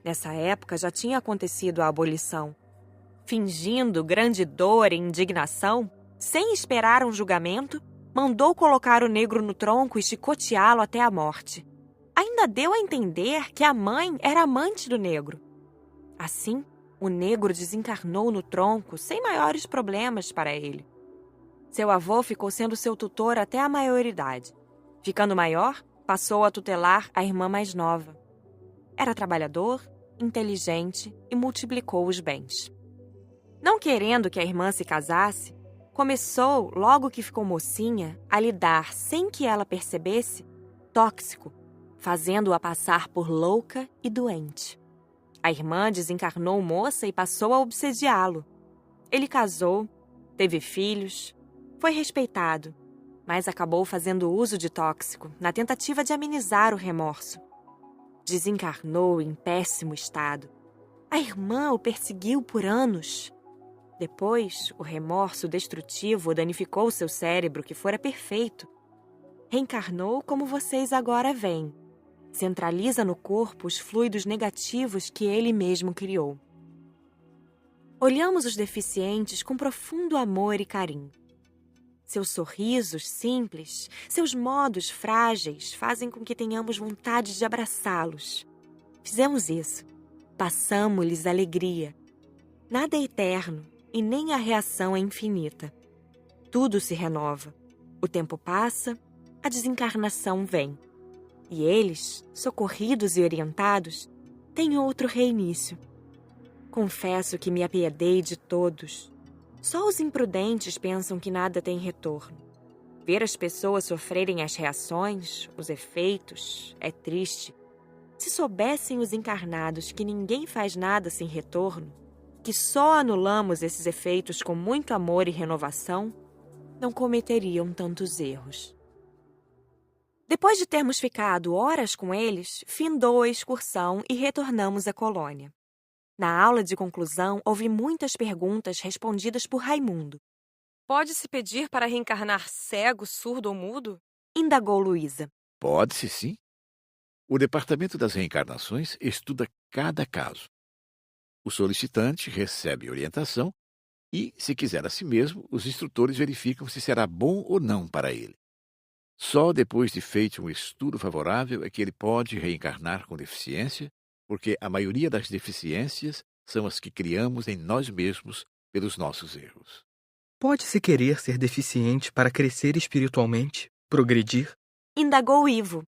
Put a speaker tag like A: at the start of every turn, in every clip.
A: Nessa época já tinha acontecido a abolição. Fingindo grande dor e indignação, sem esperar um julgamento, mandou colocar o negro no tronco e chicoteá-lo até a morte. Ainda deu a entender que a mãe era amante do negro. Assim, o negro desencarnou no tronco sem maiores problemas para ele. Seu avô ficou sendo seu tutor até a maioridade. Ficando maior, passou a tutelar a irmã mais nova. Era trabalhador, inteligente e multiplicou os bens. Não querendo que a irmã se casasse, começou, logo que ficou mocinha, a lhe dar, sem que ela percebesse, tóxico, fazendo-a passar por louca e doente. A irmã desencarnou moça e passou a obsediá-lo. Ele casou, teve filhos, foi respeitado, mas acabou fazendo uso de tóxico na tentativa de amenizar o remorso. Desencarnou em péssimo estado. A irmã o perseguiu por anos. Depois, o remorso destrutivo danificou seu cérebro, que fora perfeito. Reencarnou como vocês agora veem. Centraliza no corpo os fluidos negativos que ele mesmo criou. Olhamos os deficientes com profundo amor e carinho. Seus sorrisos simples, seus modos frágeis fazem com que tenhamos vontade de abraçá-los. Fizemos isso. Passamos-lhes alegria. Nada é eterno e nem a reação é infinita. Tudo se renova. O tempo passa, a desencarnação vem. E eles, socorridos e orientados, têm outro reinício. Confesso que me apiedei de todos. Só os imprudentes pensam que nada tem retorno. Ver as pessoas sofrerem as reações, os efeitos, é triste. Se soubessem os encarnados que ninguém faz nada sem retorno, que só anulamos esses efeitos com muito amor e renovação, não cometeriam tantos erros. Depois de termos ficado horas com eles, findou a excursão e retornamos à colônia. Na aula de conclusão, houve muitas perguntas respondidas por Raimundo.
B: Pode-se pedir para reencarnar cego, surdo ou mudo?
A: Indagou Luísa.
C: Pode-se, sim. O Departamento das Reencarnações estuda cada caso. O solicitante recebe orientação e, se quiser a si mesmo, os instrutores verificam se será bom ou não para ele. Só depois de feito um estudo favorável é que ele pode reencarnar com deficiência, porque a maioria das deficiências são as que criamos em nós mesmos pelos nossos erros.
D: Pode-se querer ser deficiente para crescer espiritualmente, progredir?
A: Indagou Ivo.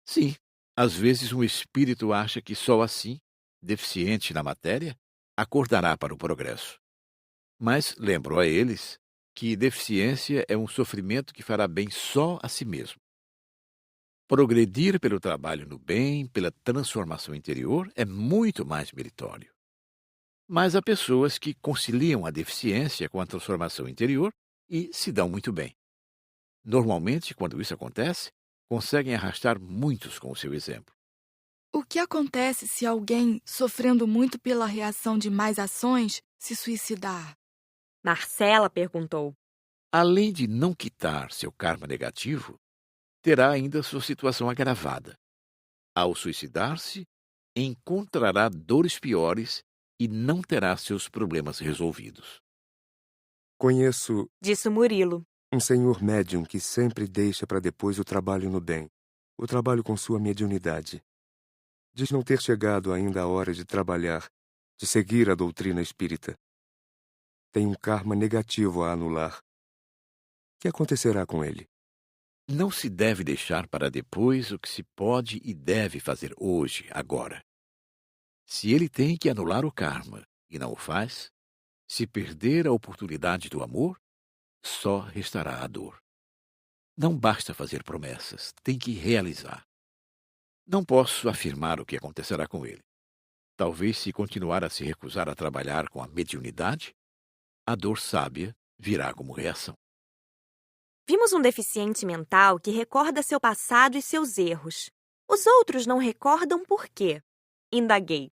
C: Sim, às vezes um espírito acha que só assim, deficiente na matéria, acordará para o progresso. Mas lembro a eles que deficiência é um sofrimento que fará bem só a si mesmo. Progredir pelo trabalho no bem, pela transformação interior, é muito mais meritório. Mas há pessoas que conciliam a deficiência com a transformação interior e se dão muito bem. Normalmente, quando isso acontece, conseguem arrastar muitos com o seu exemplo.
E: O que acontece se alguém, sofrendo muito pela reação de más ações, se suicidar?
A: Marcela perguntou.
C: Além de não quitar seu karma negativo, terá ainda sua situação agravada. Ao suicidar-se, encontrará dores piores e não terá seus problemas resolvidos.
F: Conheço,
A: Disse Murilo.
F: um senhor médium que sempre deixa para depois o trabalho no bem, o trabalho com sua mediunidade. Diz não ter chegado ainda a hora de trabalhar, de seguir a doutrina espírita. Tem um karma negativo a anular. O que acontecerá com ele?
C: Não se deve deixar para depois o que se pode e deve fazer hoje, agora. Se ele tem que anular o karma e não o faz, se perder a oportunidade do amor, só restará a dor. Não basta fazer promessas, tem que realizar. Não posso afirmar o que acontecerá com ele. Talvez, se continuar a se recusar a trabalhar com a mediunidade, a dor sábia virá como reação.
A: Vimos um deficiente mental que recorda seu passado e seus erros. Os outros não recordam por quê? Indaguei.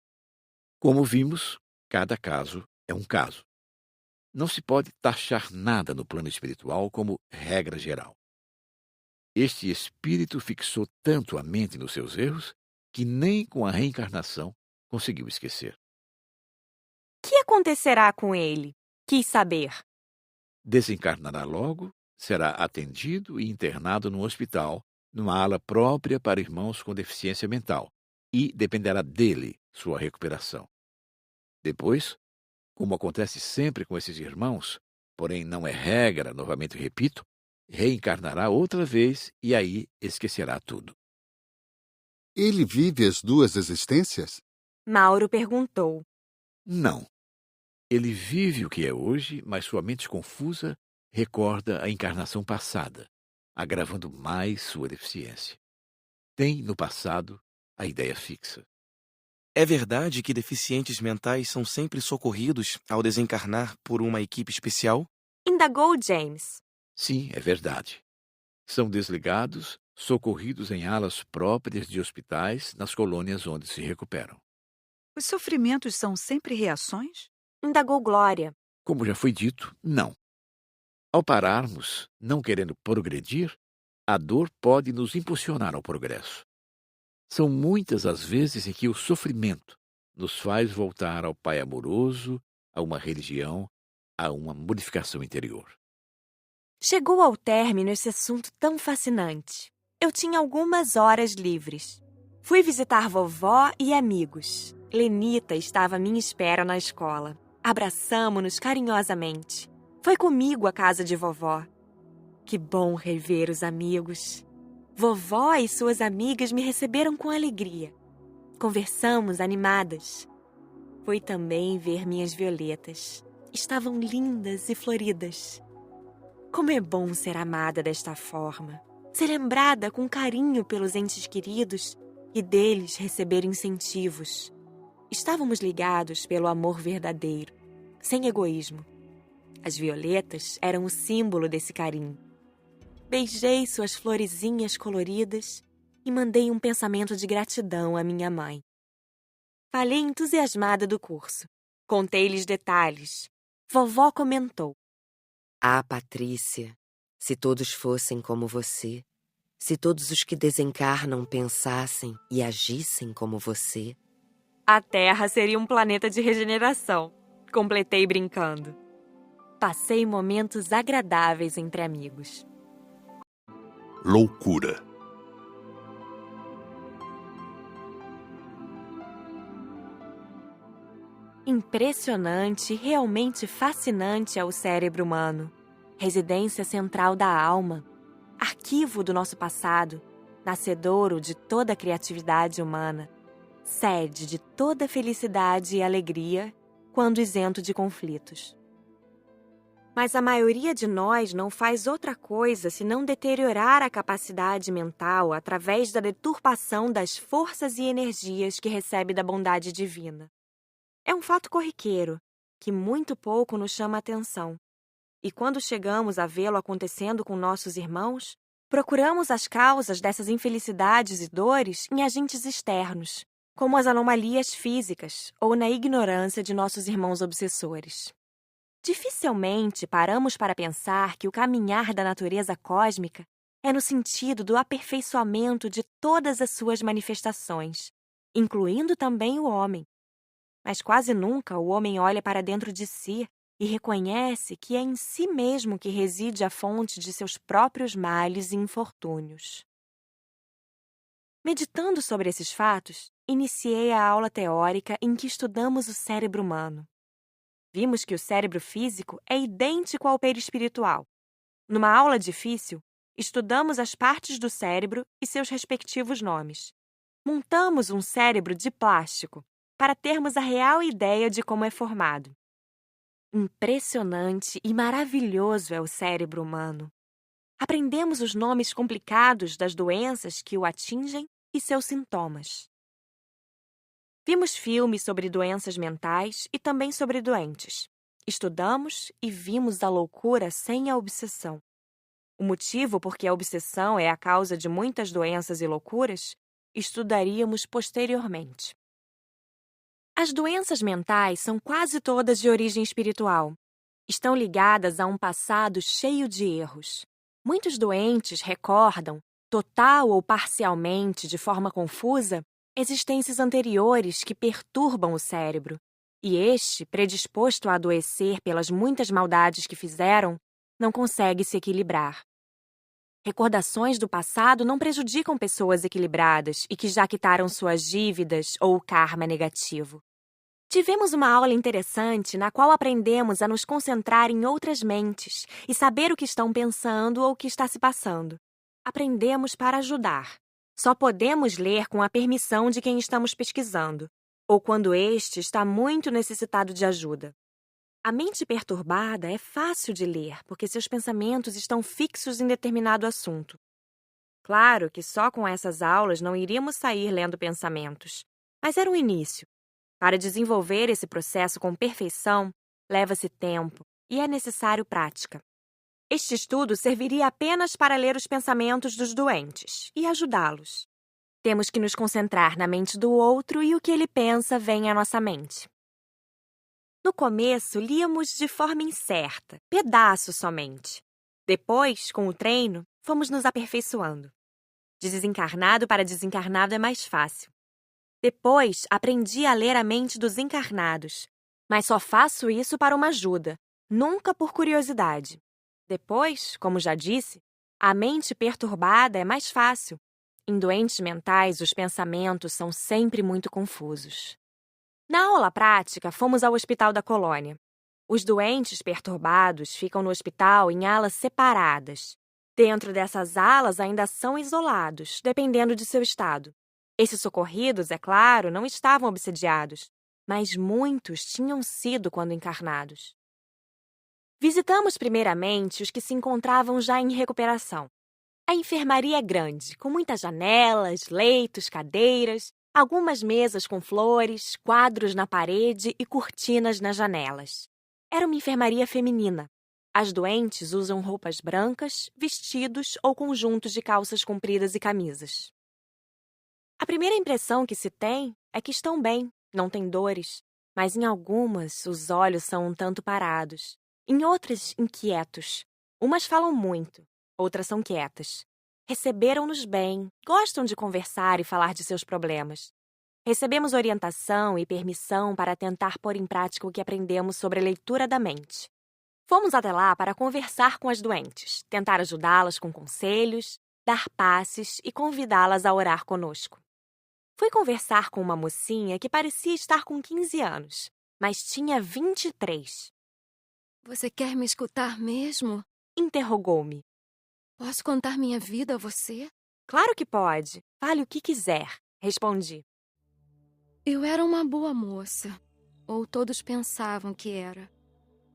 C: Como vimos, cada caso é um caso. Não se pode taxar nada no plano espiritual como regra geral. Este espírito fixou tanto a mente nos seus erros que nem com a reencarnação conseguiu esquecer.
A: O que acontecerá com ele? Quis saber.
C: Desencarnará logo, será atendido e internado num hospital, numa ala própria para irmãos com deficiência mental, e dependerá dele sua recuperação. Depois, como acontece sempre com esses irmãos, porém não é regra, novamente repito, reencarnará outra vez e aí esquecerá tudo.
G: Ele vive as duas existências?
A: Mauro perguntou.
C: Não. Ele vive o que é hoje, mas sua mente confusa recorda a encarnação passada, agravando mais sua deficiência. Tem, no passado, a ideia fixa.
H: É verdade que deficientes mentais são sempre socorridos ao desencarnar por uma equipe especial?
A: Indagou James.
C: Sim, é verdade. São desligados, socorridos em alas próprias de hospitais nas colônias onde se recuperam.
I: Os sofrimentos são sempre reações?
A: Indagou Glória.
C: Como já foi dito, não. Ao pararmos, não querendo progredir, a dor pode nos impulsionar ao progresso. São muitas as vezes em que o sofrimento nos faz voltar ao Pai amoroso, a uma religião, a uma modificação interior.
A: Chegou ao término esse assunto tão fascinante. Eu tinha algumas horas livres. Fui visitar vovó e amigos. Lenita estava à minha espera na escola. Abraçamo-nos carinhosamente. Foi comigo à casa de vovó. Que bom rever os amigos. Vovó e suas amigas me receberam com alegria. Conversamos animadas. Fui também ver minhas violetas. Estavam lindas e floridas. Como é bom ser amada desta forma. Ser lembrada com carinho pelos entes queridos e deles receber incentivos. Estávamos ligados pelo amor verdadeiro, sem egoísmo. As violetas eram o símbolo desse carinho. Beijei suas florezinhas coloridas e mandei um pensamento de gratidão à minha mãe. Falei entusiasmada do curso. Contei-lhes detalhes. Vovó comentou.
J: Ah, Patrícia, se todos fossem como você, se todos os que desencarnam pensassem e agissem como você...
A: A Terra seria um planeta de regeneração. Completei brincando. Passei momentos agradáveis entre amigos.
G: Loucura.
A: Impressionante e realmente fascinante é o cérebro humano. Residência central da alma. Arquivo do nosso passado. Nascedouro de toda a criatividade humana. Sede de toda felicidade e alegria, quando isento de conflitos. Mas a maioria de nós não faz outra coisa senão deteriorar a capacidade mental através da deturpação das forças e energias que recebe da bondade divina. É um fato corriqueiro, que muito pouco nos chama a atenção. E quando chegamos a vê-lo acontecendo com nossos irmãos, procuramos as causas dessas infelicidades e dores em agentes externos, como as anomalias físicas ou na ignorância de nossos irmãos obsessores. Dificilmente paramos para pensar que o caminhar da natureza cósmica é no sentido do aperfeiçoamento de todas as suas manifestações, incluindo também o homem. Mas quase nunca o homem olha para dentro de si e reconhece que é em si mesmo que reside a fonte de seus próprios males e infortúnios. Meditando sobre esses fatos, iniciei a aula teórica em que estudamos o cérebro humano. Vimos que o cérebro físico é idêntico ao perispiritual. Numa aula difícil, estudamos as partes do cérebro e seus respectivos nomes. Montamos um cérebro de plástico para termos a real ideia de como é formado. Impressionante e maravilhoso é o cérebro humano. Aprendemos os nomes complicados das doenças que o atingem e seus sintomas. Vimos filmes sobre doenças mentais e também sobre doentes. Estudamos e vimos a loucura sem a obsessão. O motivo por que a obsessão é a causa de muitas doenças e loucuras, estudaríamos posteriormente. As doenças mentais são quase todas de origem espiritual. Estão ligadas a um passado cheio de erros. Muitos doentes recordam, total ou parcialmente, de forma confusa, existências anteriores que perturbam o cérebro, e este, predisposto a adoecer pelas muitas maldades que fizeram, não consegue se equilibrar. Recordações do passado não prejudicam pessoas equilibradas e que já quitaram suas dívidas ou o karma negativo. Tivemos uma aula interessante na qual aprendemos a nos concentrar em outras mentes e saber o que estão pensando ou o que está se passando. Aprendemos para ajudar. Só podemos ler com a permissão de quem estamos pesquisando, ou quando este está muito necessitado de ajuda. A mente perturbada é fácil de ler, porque seus pensamentos estão fixos em determinado assunto. Claro que só com essas aulas não iríamos sair lendo pensamentos, mas era um início. Para desenvolver esse processo com perfeição, leva-se tempo e é necessário prática. Este estudo serviria apenas para ler os pensamentos dos doentes e ajudá-los. Temos que nos concentrar na mente do outro e o que ele pensa vem à nossa mente. No começo, líamos de forma incerta, pedaços somente. Depois, com o treino, fomos nos aperfeiçoando. De desencarnado para desencarnado é mais fácil. Depois, aprendi a ler a mente dos encarnados, mas só faço isso para uma ajuda, nunca por curiosidade. Depois, como já disse, a mente perturbada é mais fácil. Em doentes mentais, os pensamentos são sempre muito confusos. Na aula prática, fomos ao Hospital da Colônia. Os doentes perturbados ficam no hospital em alas separadas. Dentro dessas alas ainda são isolados, dependendo de seu estado. Esses socorridos, é claro, não estavam obsediados, mas muitos tinham sido quando encarnados. Visitamos primeiramente os que se encontravam já em recuperação. A enfermaria é grande, com muitas janelas, leitos, cadeiras, algumas mesas com flores, quadros na parede e cortinas nas janelas. Era uma enfermaria feminina. As doentes usam roupas brancas, vestidos ou conjuntos de calças compridas e camisas. A primeira impressão que se tem é que estão bem, não têm dores, mas em algumas os olhos são um tanto parados, em outras inquietos. Umas falam muito, outras são quietas. Receberam-nos bem, gostam de conversar e falar de seus problemas. Recebemos orientação e permissão para tentar pôr em prática o que aprendemos sobre a leitura da mente. Fomos até lá para conversar com as doentes, tentar ajudá-las com conselhos, dar passes e convidá-las a orar conosco. Fui conversar com uma mocinha que parecia estar com 15 anos, mas tinha 23.
K: Você quer me escutar mesmo?
A: Interrogou-me.
K: Posso contar minha vida a você?
A: Claro que pode. Fale o que quiser, respondi.
K: Eu era uma boa moça, ou todos pensavam que era.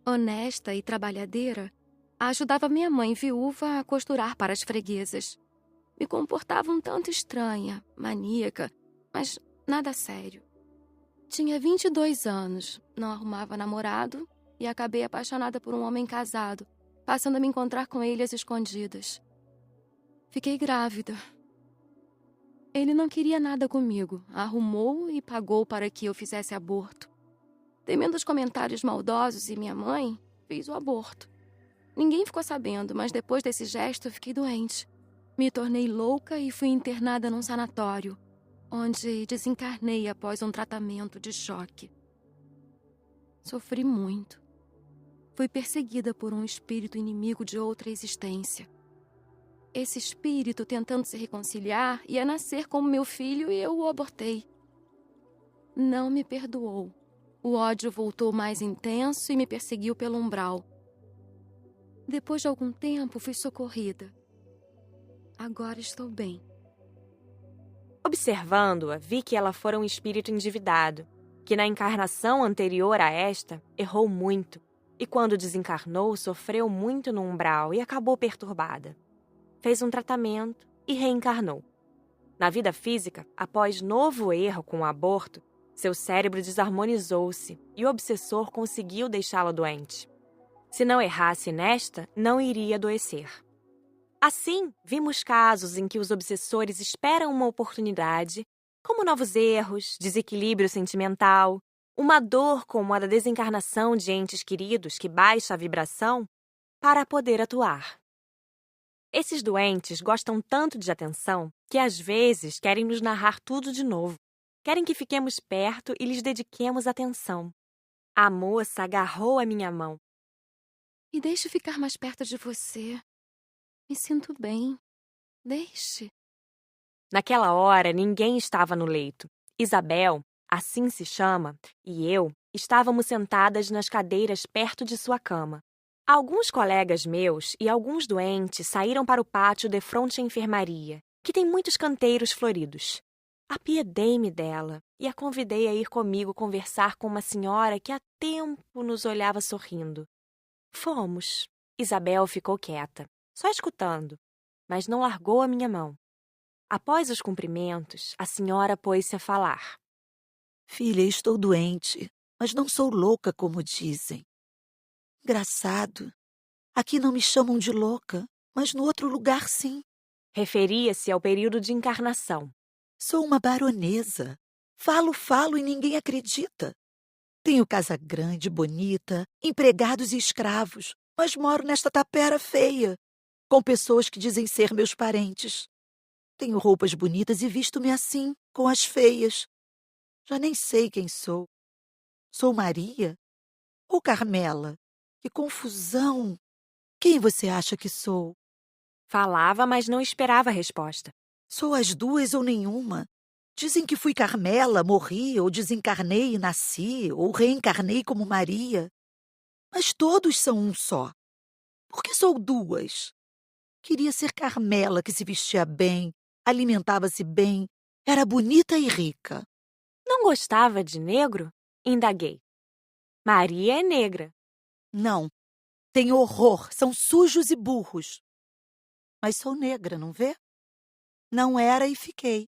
K: Honesta e trabalhadeira, ajudava minha mãe viúva a costurar para as freguesas. Me comportava um tanto estranha, maníaca, mas nada sério. Tinha 22 anos, não arrumava namorado e acabei apaixonada por um homem casado, passando a me encontrar com ele às escondidas. Fiquei grávida. Ele não queria nada comigo, arrumou e pagou para que eu fizesse aborto. Temendo os comentários maldosos e minha mãe, fiz o aborto. Ninguém ficou sabendo, mas depois desse gesto eu fiquei doente. Me tornei louca e fui internada num sanatório, onde desencarnei após um tratamento de choque. Sofri muito. Fui perseguida por um espírito inimigo de outra existência. Esse espírito, tentando se reconciliar, ia nascer como meu filho e eu o abortei. Não me perdoou. O ódio voltou mais intenso e me perseguiu pelo umbral. Depois de algum tempo, fui socorrida. Agora estou bem.
A: Observando-a, vi que ela fora um espírito endividado, que na encarnação anterior a esta, errou muito, e quando desencarnou, sofreu muito no umbral e acabou perturbada. Fez um tratamento e reencarnou. Na vida física, após novo erro com o aborto, seu cérebro desarmonizou-se e o obsessor conseguiu deixá-la doente. Se não errasse nesta, não iria adoecer. Assim, vimos casos em que os obsessores esperam uma oportunidade, como novos erros, desequilíbrio sentimental, uma dor como a da desencarnação de entes queridos que baixa a vibração, para poder atuar. Esses doentes gostam tanto de atenção que às vezes querem nos narrar tudo de novo. Querem que fiquemos perto e lhes dediquemos atenção. A moça agarrou a minha mão.
K: Me deixe ficar mais perto de você. Me sinto bem. Deixe.
A: Naquela hora, ninguém estava no leito. Isabel, assim se chama, e eu estávamos sentadas nas cadeiras perto de sua cama. Alguns colegas meus e alguns doentes saíram para o pátio defronte à enfermaria, que tem muitos canteiros floridos. Apiedei-me dela e a convidei a ir comigo conversar com uma senhora que há tempo nos olhava sorrindo. Fomos. Isabel ficou quieta, só escutando, mas não largou a minha mão. Após os cumprimentos, a senhora pôs-se a falar.
L: Filha, estou doente, mas não sou louca como dizem. Engraçado. Aqui não me chamam de louca, mas no outro lugar sim.
A: Referia-se ao período de encarnação.
L: Sou uma baronesa. Falo e ninguém acredita. Tenho casa grande, bonita, empregados e escravos, mas moro nesta tapera feia, com pessoas que dizem ser meus parentes. Tenho roupas bonitas e visto-me assim, com as feias. Já nem sei quem sou. Sou Maria ou Carmela? Que confusão! Quem você acha que sou?
A: Falava, mas não esperava a resposta.
L: Sou as duas ou nenhuma. Dizem que fui Carmela, morri, ou desencarnei e nasci, ou reencarnei como Maria. Mas todos são um só. Por que sou duas? Queria ser Carmela, que se vestia bem, alimentava-se bem, era bonita e rica.
A: Não gostava de negro? Indaguei. Maria é negra.
L: Não, tenho horror, são sujos e burros. Mas sou negra, não vê? Não era e fiquei.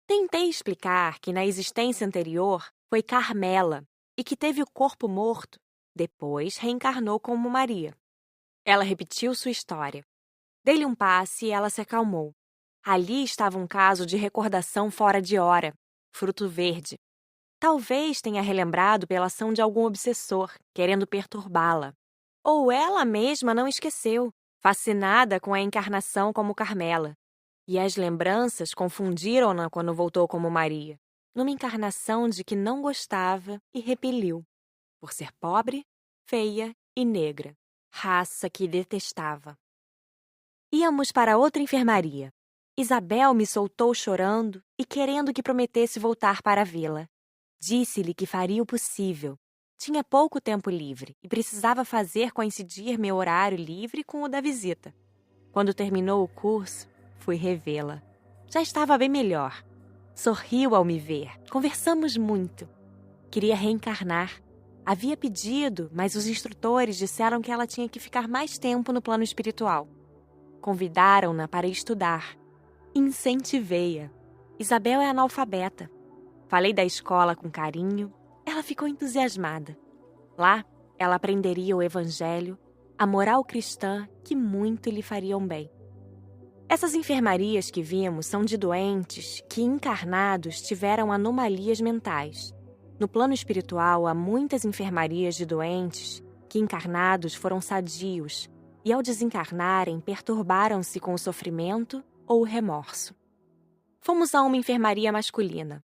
A: Tentei explicar que na existência anterior foi Carmela e que teve o corpo morto, depois reencarnou como Maria. Ela repetiu sua história. Dei-lhe um passe e ela se acalmou. Ali estava um caso de recordação fora de hora, fruto verde. Talvez tenha relembrado pela ação de algum obsessor, querendo perturbá-la. Ou ela mesma não esqueceu, fascinada com a encarnação como Carmela. E as lembranças confundiram-na quando voltou como Maria, numa encarnação de que não gostava e repeliu, por ser pobre, feia e negra, raça que detestava. Íamos para outra enfermaria. Isabel me soltou chorando e querendo que prometesse voltar para a vila. Disse-lhe que faria o possível. Tinha pouco tempo livre e precisava fazer coincidir meu horário livre com o da visita. Quando terminou o curso, fui revê-la. Já estava bem melhor. Sorriu ao me ver. Conversamos muito. Queria reencarnar. Havia pedido, mas os instrutores disseram que ela tinha que ficar mais tempo no plano espiritual. Convidaram-na para estudar. Incentivei-a. Isabel é analfabeta. Falei da escola com carinho. Ela ficou entusiasmada. Lá, ela aprenderia o evangelho, a moral cristã que muito lhe fariam bem. Essas enfermarias que vimos são de doentes que, encarnados, tiveram anomalias mentais. No plano espiritual, há muitas enfermarias de doentes que, encarnados, foram sadios e, ao desencarnarem, perturbaram-se com o sofrimento ou o remorso. Fomos a uma enfermaria masculina.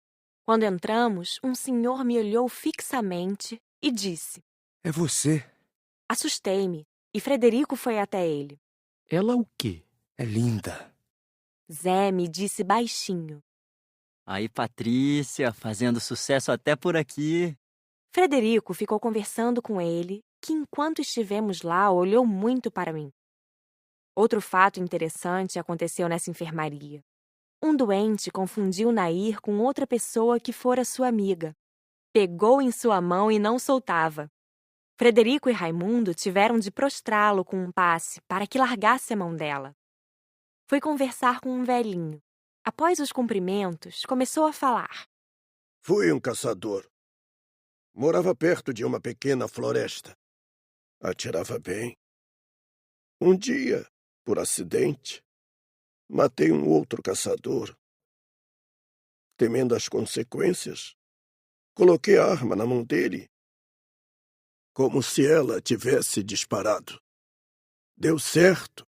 A: Quando entramos, um senhor me olhou fixamente e disse:
F: É você?
A: Assustei-me e Frederico foi até ele.
C: Ela o quê?
F: É linda.
A: Zé me disse baixinho.
M: Aí, Patrícia, fazendo sucesso até por aqui.
A: Frederico ficou conversando com ele, que enquanto estivemos lá, olhou muito para mim. Outro fato interessante aconteceu nessa enfermaria. Um doente confundiu Nair com outra pessoa que fora sua amiga. Pegou em sua mão e não soltava. Frederico e Raimundo tiveram de prostrá-lo com um passe para que largasse a mão dela. Foi conversar com um velhinho. Após os cumprimentos, começou a falar.
N: Fui um caçador. Morava perto de uma pequena floresta. Atirava bem. Um dia, por acidente, matei um outro caçador. Temendo as consequências, coloquei a arma na mão dele, como se ela tivesse disparado. Deu certo,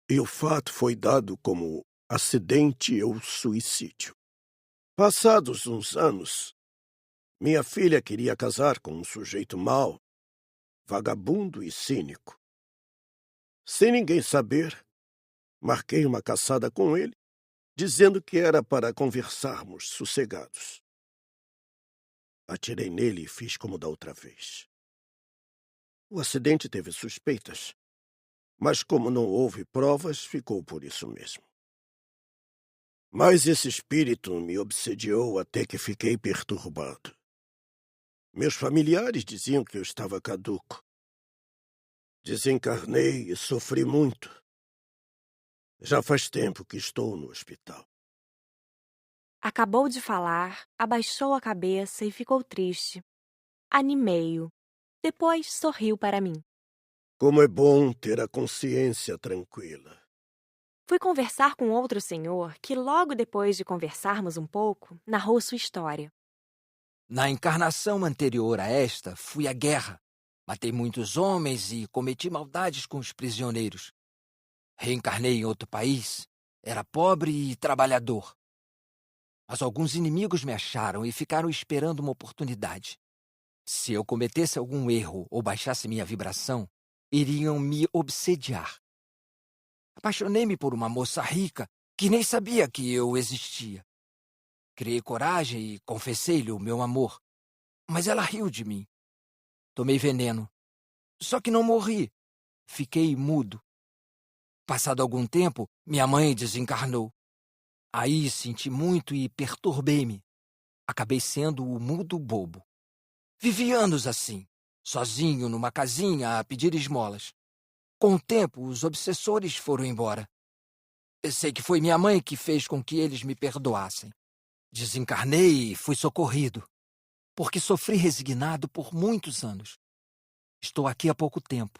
N: e o fato foi dado como acidente ou suicídio. Passados uns anos, minha filha queria casar com um sujeito mau, vagabundo e cínico. Sem ninguém saber, marquei uma caçada com ele, dizendo que era para conversarmos sossegados. Atirei nele e fiz como da outra vez. O acidente teve suspeitas, mas como não houve provas, ficou por isso mesmo. Mas esse espírito me obsediou até que fiquei perturbado. Meus familiares diziam que eu estava caduco. Desencarnei e sofri muito. Já faz tempo que estou no hospital.
A: Acabou de falar, abaixou a cabeça e ficou triste. Animei-o. Depois sorriu para mim.
N: Como é bom ter a consciência tranquila.
A: Fui conversar com outro senhor que, logo depois de conversarmos um pouco, narrou sua história.
O: Na encarnação anterior a esta, fui à guerra. Matei muitos homens e cometi maldades com os prisioneiros. Reencarnei em outro país. Era pobre e trabalhador. Mas alguns inimigos me acharam e ficaram esperando uma oportunidade. Se eu cometesse algum erro ou baixasse minha vibração, iriam me obsediar. Apaixonei-me por uma moça rica que nem sabia que eu existia. Criei coragem e confessei-lhe o meu amor, mas ela riu de mim. Tomei veneno, só que não morri. Fiquei mudo. Passado algum tempo, minha mãe desencarnou. Aí senti muito e perturbei-me. Acabei sendo o mudo bobo. Vivi anos assim, sozinho numa casinha a pedir esmolas. Com o tempo, os obsessores foram embora. Eu sei que foi minha mãe que fez com que eles me perdoassem. Desencarnei e fui socorrido, porque sofri resignado por muitos anos. Estou aqui há pouco tempo.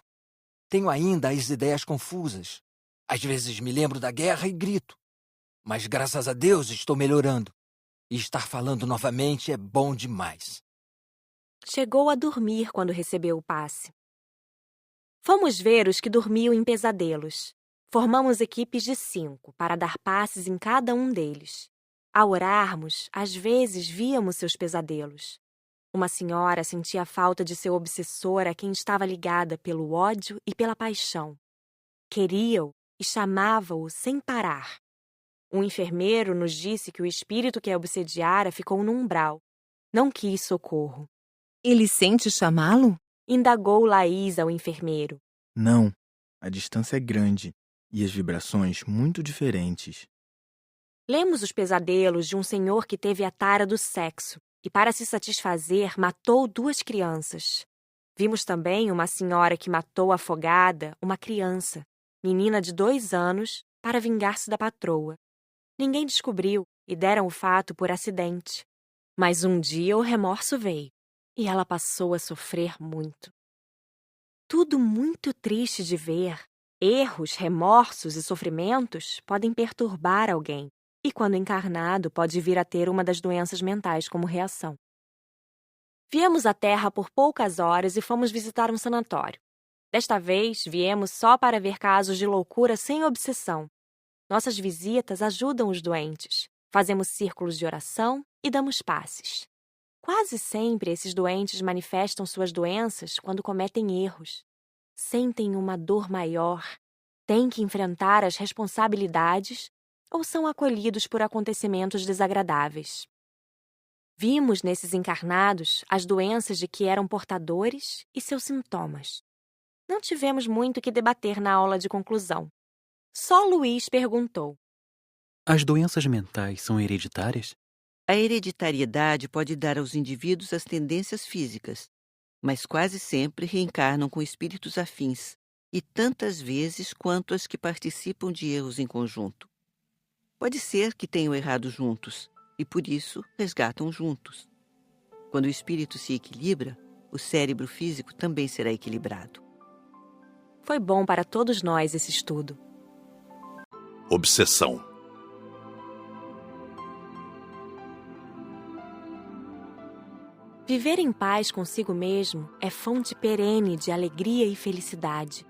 O: Tenho ainda as ideias confusas. Às vezes me lembro da guerra e grito. Mas graças a Deus estou melhorando. E estar falando novamente é bom demais.
A: Chegou a dormir quando recebeu o passe. Fomos ver os que dormiam em pesadelos. Formamos equipes de 5 para dar passes em cada um deles. Ao orarmos, às vezes víamos seus pesadelos. Uma senhora sentia a falta de seu obsessor a quem estava ligada pelo ódio e pela paixão. Queria-o e chamava-o sem parar. Um enfermeiro nos disse que o espírito que a obsediara ficou no umbral. Não quis socorro.
P: Ele sente chamá-lo?
A: Indagou Laís ao enfermeiro.
Q: Não, a distância é grande e as vibrações muito diferentes.
A: Lemos os pesadelos de um senhor que teve a tara do sexo e, para se satisfazer, matou 2 crianças. Vimos também uma senhora que matou afogada uma criança, menina de 2 anos, para vingar-se da patroa. Ninguém descobriu e deram o fato por acidente. Mas um dia o remorso veio e ela passou a sofrer muito. Tudo muito triste de ver. Erros, remorsos e sofrimentos podem perturbar alguém e, quando encarnado, pode vir a ter uma das doenças mentais como reação. Viemos à Terra por poucas horas e fomos visitar um sanatório. Desta vez, viemos só para ver casos de loucura sem obsessão. Nossas visitas ajudam os doentes. Fazemos círculos de oração e damos passes. Quase sempre esses doentes manifestam suas doenças quando cometem erros. Sentem uma dor maior, têm que enfrentar as responsabilidades ou são acolhidos por acontecimentos desagradáveis. Vimos nesses encarnados as doenças de que eram portadores e seus sintomas. Não tivemos muito que debater na aula de conclusão. Só Luiz perguntou:
R: As doenças mentais são hereditárias?
S: A hereditariedade pode dar aos indivíduos as tendências físicas, mas quase sempre reencarnam com espíritos afins, e tantas vezes quanto as que participam de erros em conjunto. Pode ser que tenham errado juntos, e por isso resgatam juntos. Quando o espírito se equilibra, o cérebro físico também será equilibrado.
A: Foi bom para todos nós esse estudo.
T: Obsessão.
A: Viver em paz consigo mesmo é fonte perene de alegria e felicidade.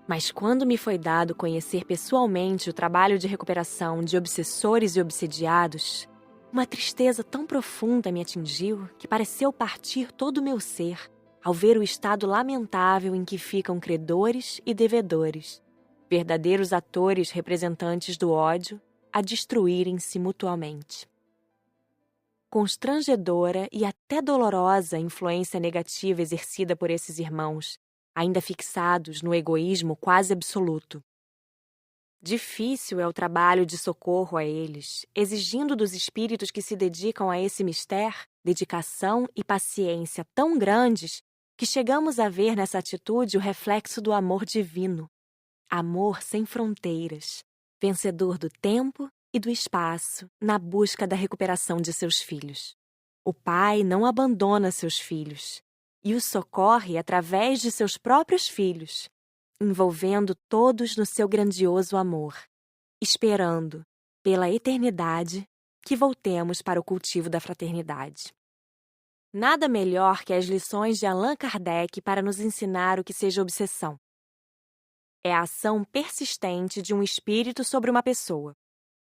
A: Mas quando me foi dado conhecer pessoalmente o trabalho de recuperação de obsessores e obsediados, Uma tristeza tão profunda me atingiu que pareceu partir todo o meu ser ao ver o estado lamentável em que ficam credores e devedores, verdadeiros atores representantes do ódio, a destruírem-se mutuamente. Constrangedora e até dolorosa a influência negativa exercida por esses irmãos, ainda fixados no egoísmo quase absoluto. Difícil é o trabalho de socorro a eles, exigindo dos espíritos que se dedicam a esse mistério dedicação e paciência tão grandes que chegamos a ver nessa atitude o reflexo do amor divino. Amor sem fronteiras, vencedor do tempo e do espaço, na busca da recuperação de seus filhos. O pai não abandona seus filhos e os socorre através de seus próprios filhos, envolvendo todos no seu grandioso amor, esperando, pela eternidade, que voltemos para o cultivo da fraternidade. Nada melhor que as lições de Allan Kardec para nos ensinar o que seja obsessão. É a ação persistente de um espírito sobre uma pessoa.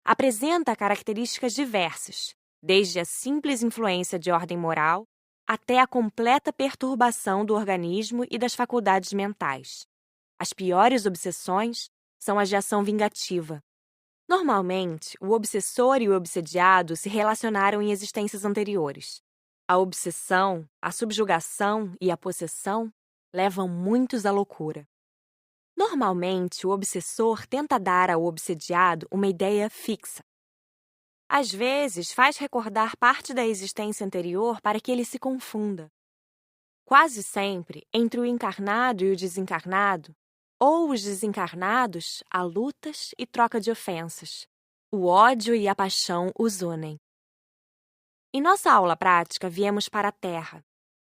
A: Apresenta características diversas, desde a simples influência de ordem moral até a completa perturbação do organismo e das faculdades mentais. As piores obsessões são as de ação vingativa. Normalmente, o obsessor e o obsediado se relacionaram em existências anteriores. A obsessão, a subjugação e a possessão levam muitos à loucura. Normalmente, o obsessor tenta dar ao obsediado uma ideia fixa. Às vezes, faz recordar parte da existência anterior para que ele se confunda. Quase sempre, entre o encarnado e o desencarnado, ou os desencarnados, há lutas e troca de ofensas. O ódio e a paixão os unem. Em nossa aula prática, viemos para a Terra,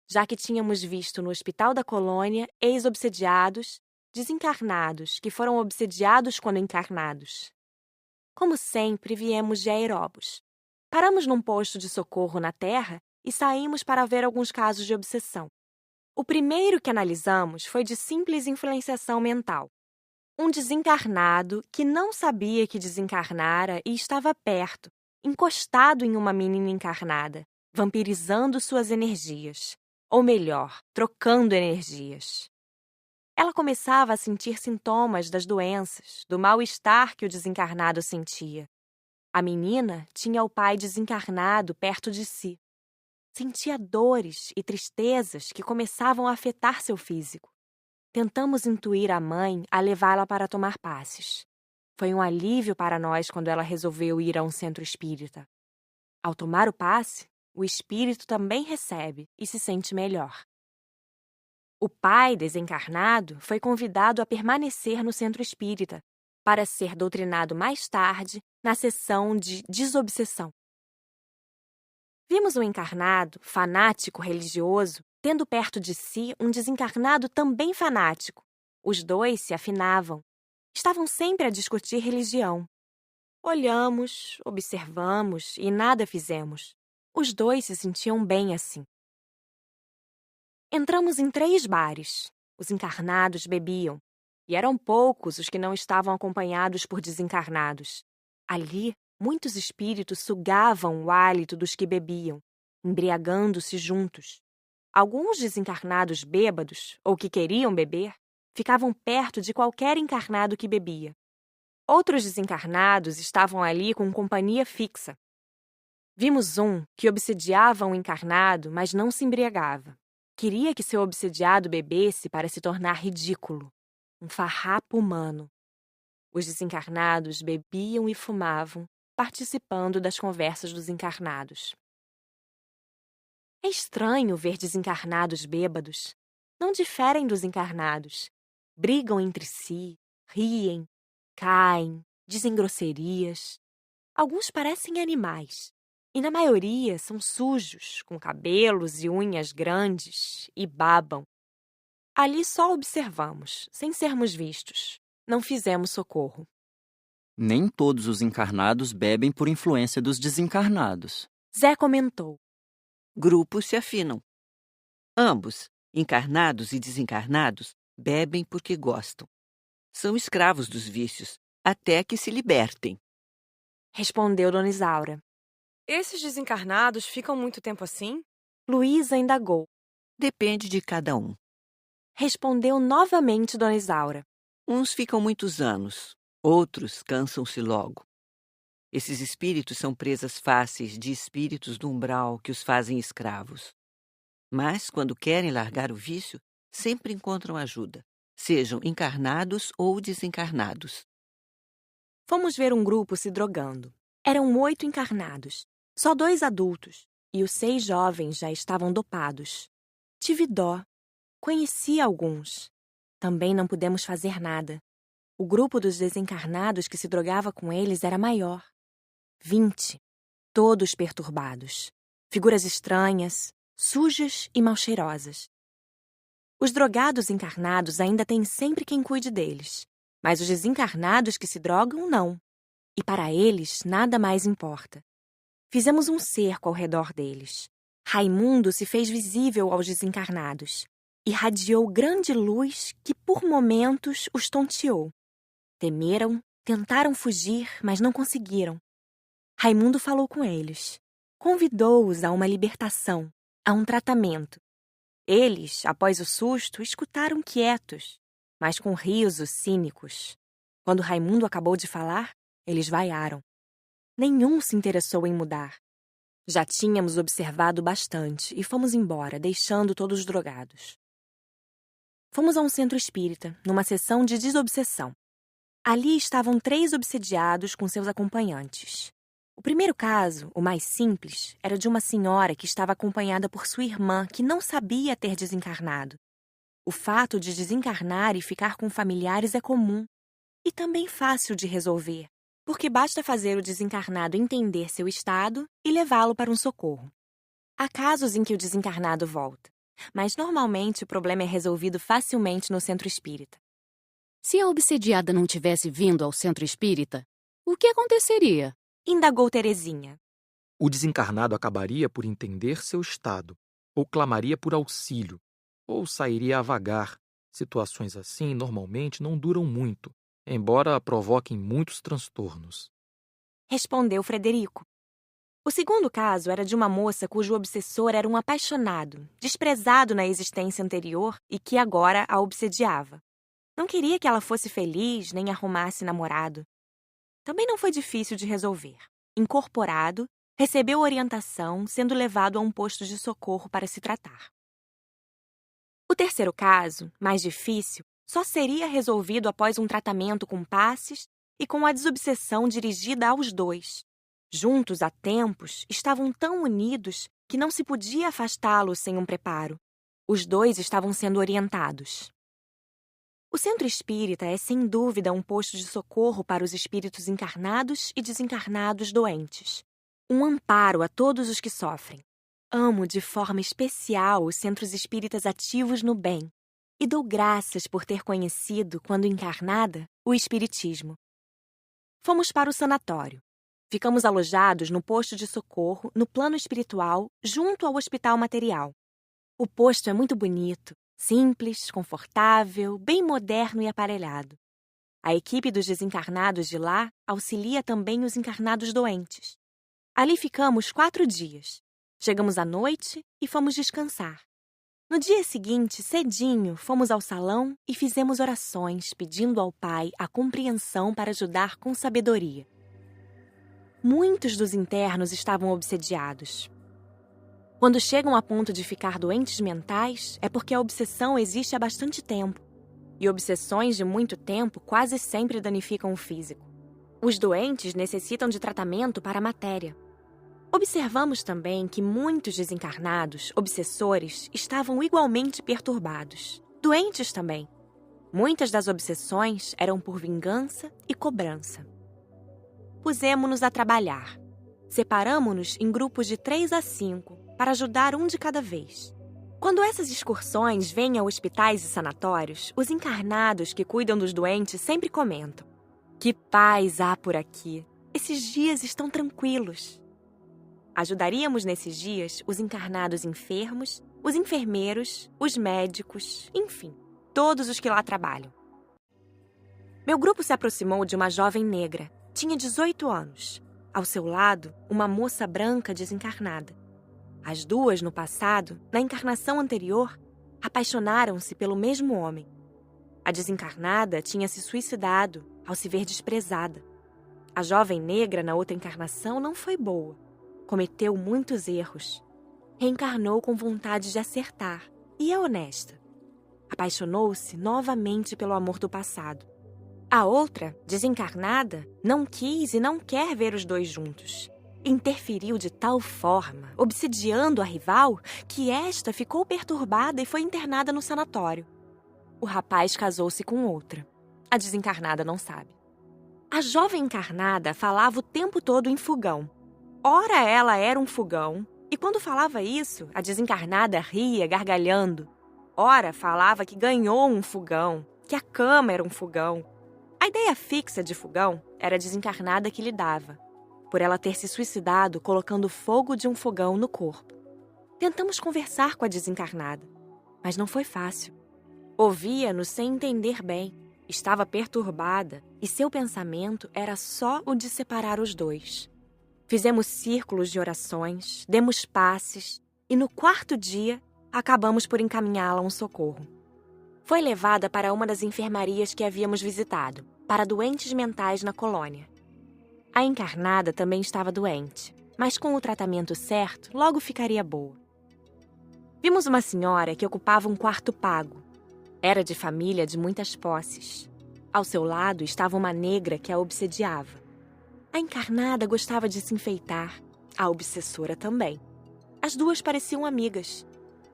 A: já que tínhamos visto no Hospital da Colônia ex-obsediados, desencarnados que foram obsediados quando encarnados. Como sempre, viemos de aeróbus. Paramos num posto de socorro na Terra e saímos para ver alguns casos de obsessão. O primeiro que analisamos foi de simples influenciação mental. Um desencarnado que não sabia que desencarnara e estava perto, encostado em uma menina encarnada, vampirizando suas energias. Ou melhor, trocando energias. Ela começava a sentir sintomas das doenças, do mal-estar que o desencarnado sentia. A menina tinha o pai desencarnado perto de si. Sentia dores e tristezas que começavam a afetar seu físico. Tentamos intuir a mãe a levá-la para tomar passes. Foi um alívio para nós quando ela resolveu ir a um centro espírita. Ao tomar o passe, o espírito também recebe e se sente melhor. O pai desencarnado foi convidado a permanecer no centro espírita para ser doutrinado mais tarde na sessão de desobsessão. Vimos um encarnado, fanático religioso, tendo perto de si um desencarnado também fanático. Os dois se afinavam. Estavam sempre a discutir religião. Olhamos, observamos e nada fizemos. Os dois se sentiam bem assim. Entramos em 3 bares. Os encarnados bebiam, e eram poucos os que não estavam acompanhados por desencarnados. Ali, muitos espíritos sugavam o hálito dos que bebiam, embriagando-se juntos. Alguns desencarnados bêbados, ou que queriam beber, ficavam perto de qualquer encarnado que bebia. Outros desencarnados estavam ali com companhia fixa. Vimos um que obsediava um encarnado, mas não se embriagava. Queria que seu obsediado bebesse para se tornar ridículo, um farrapo humano. Os desencarnados bebiam e fumavam, participando das conversas dos encarnados. É estranho ver desencarnados bêbados. Não diferem dos encarnados. Brigam entre si, riem, caem, dizem grosserias. Alguns parecem animais. E na maioria são sujos, com cabelos e unhas grandes, e babam. Ali só observamos, sem sermos vistos. Não fizemos socorro.
M: Nem todos os encarnados bebem por influência dos desencarnados.
A: Zé comentou.
S: Grupos se afinam. Ambos, encarnados e desencarnados, bebem porque gostam. São escravos dos vícios, até que se libertem.
A: Respondeu Dona Isaura.
B: Esses desencarnados ficam muito tempo assim?
A: Luísa indagou.
S: Depende de cada um.
A: Respondeu novamente Dona Isaura.
S: Uns ficam muitos anos, outros cansam-se logo. Esses espíritos são presas fáceis de espíritos do umbral que os fazem escravos. Mas, quando querem largar o vício, sempre encontram ajuda, sejam encarnados ou desencarnados.
A: Fomos ver um grupo se drogando. Eram 8 encarnados, só 2 adultos, e os 6 jovens já estavam dopados. Tive dó. Conheci alguns. Também não pudemos fazer nada. O grupo dos desencarnados que se drogava com eles era maior. 20, todos perturbados. Figuras estranhas, sujas e mal cheirosas. Os drogados encarnados ainda têm sempre quem cuide deles, mas os desencarnados que se drogam, não. E para eles, nada mais importa. Fizemos um cerco ao redor deles. Raimundo se fez visível aos desencarnados. Irradiou grande luz que, por momentos, os tonteou. Temeram, tentaram fugir, mas não conseguiram. Raimundo falou com eles. Convidou-os a uma libertação, a um tratamento. Eles, após o susto, escutaram quietos, mas com risos cínicos. Quando Raimundo acabou de falar, eles vaiaram. Nenhum se interessou em mudar. Já tínhamos observado bastante e fomos embora, deixando todos drogados. Fomos a um centro espírita, numa sessão de desobsessão. Ali estavam 3 obsediados com seus acompanhantes. O primeiro caso, o mais simples, era de uma senhora que estava acompanhada por sua irmã, que não sabia ter desencarnado. O fato de desencarnar e ficar com familiares é comum e também fácil de resolver, porque basta fazer o desencarnado entender seu estado e levá-lo para um socorro. Há casos em que o desencarnado volta, mas normalmente o problema é resolvido facilmente no centro espírita.
T: Se a obsediada não tivesse vindo ao centro espírita, o que aconteceria?
A: Indagou Terezinha.
U: O desencarnado acabaria por entender seu estado, ou clamaria por auxílio, ou sairia a vagar. Situações assim normalmente não duram muito, embora provoquem muitos transtornos.
A: Respondeu Frederico. O segundo caso era de uma moça cujo obsessor era um apaixonado, desprezado na existência anterior e que agora a obsediava. Não queria que ela fosse feliz nem arrumasse namorado. Também não foi difícil de resolver. Incorporado, recebeu orientação, sendo levado a um posto de socorro para se tratar. O terceiro caso, mais difícil, só seria resolvido após um tratamento com passes e com a desobsessão dirigida aos 2. Juntos há tempos, estavam tão unidos que não se podia afastá-los sem um preparo. Os 2 estavam sendo orientados. O centro espírita é, sem dúvida, um posto de socorro para os espíritos encarnados e desencarnados doentes. Um amparo a todos os que sofrem. Amo de forma especial os centros espíritas ativos no bem e dou graças por ter conhecido, quando encarnada, o espiritismo. Fomos para o sanatório. Ficamos alojados no posto de socorro, no plano espiritual, junto ao hospital material. O posto é muito bonito. Simples, confortável, bem moderno e aparelhado. A equipe dos desencarnados de lá auxilia também os encarnados doentes. Ali ficamos 4 dias. Chegamos à noite e fomos descansar. No dia seguinte, cedinho, fomos ao salão e fizemos orações, pedindo ao Pai a compreensão para ajudar com sabedoria. Muitos dos internos estavam obsediados. Quando chegam a ponto de ficar doentes mentais, é porque a obsessão existe há bastante tempo. E obsessões de muito tempo quase sempre danificam o físico. Os doentes necessitam de tratamento para a matéria. Observamos também que muitos desencarnados, obsessores, estavam igualmente perturbados. Doentes também. Muitas das obsessões eram por vingança e cobrança. Pusemo-nos a trabalhar. Separamo-nos em grupos de 3 a 5, para ajudar um de cada vez. Quando essas excursões vêm a hospitais e sanatórios, os encarnados que cuidam dos doentes sempre comentam: "Que paz há por aqui! Esses dias estão tranquilos." Ajudaríamos nesses dias os encarnados enfermos, os enfermeiros, os médicos, enfim, todos os que lá trabalham. Meu grupo se aproximou de uma jovem negra. Tinha 18 anos. Ao seu lado, uma moça branca desencarnada. As duas, no passado, na encarnação anterior, apaixonaram-se pelo mesmo homem. A desencarnada tinha se suicidado ao se ver desprezada. A jovem negra, na outra encarnação, não foi boa. Cometeu muitos erros. Reencarnou com vontade de acertar e é honesta. Apaixonou-se novamente pelo amor do passado. A outra, desencarnada, não quis e não quer ver os dois juntos. Interferiu de tal forma, obsediando a rival, que esta ficou perturbada e foi internada no sanatório. O rapaz casou-se com outra. A desencarnada não sabe. A jovem encarnada falava o tempo todo em fogão. Ora ela era um fogão, e quando falava isso, a desencarnada ria, gargalhando. Ora falava que ganhou um fogão, que a cama era um fogão. A ideia fixa de fogão era a desencarnada que lhe dava, por ela ter se suicidado colocando fogo de um fogão no corpo. Tentamos conversar com a desencarnada, mas não foi fácil. Ouvia-nos sem entender bem, estava perturbada e seu pensamento era só o de separar os dois. Fizemos círculos de orações, demos passes e no quarto dia acabamos por encaminhá-la a um socorro. Foi levada para uma das enfermarias que havíamos visitado, para doentes mentais na colônia. A encarnada também estava doente, mas com o tratamento certo, logo ficaria boa. Vimos uma senhora que ocupava um quarto pago. Era de família de muitas posses. Ao seu lado estava uma negra que a obsediava. A encarnada gostava de se enfeitar, a obsessora também. As duas pareciam amigas,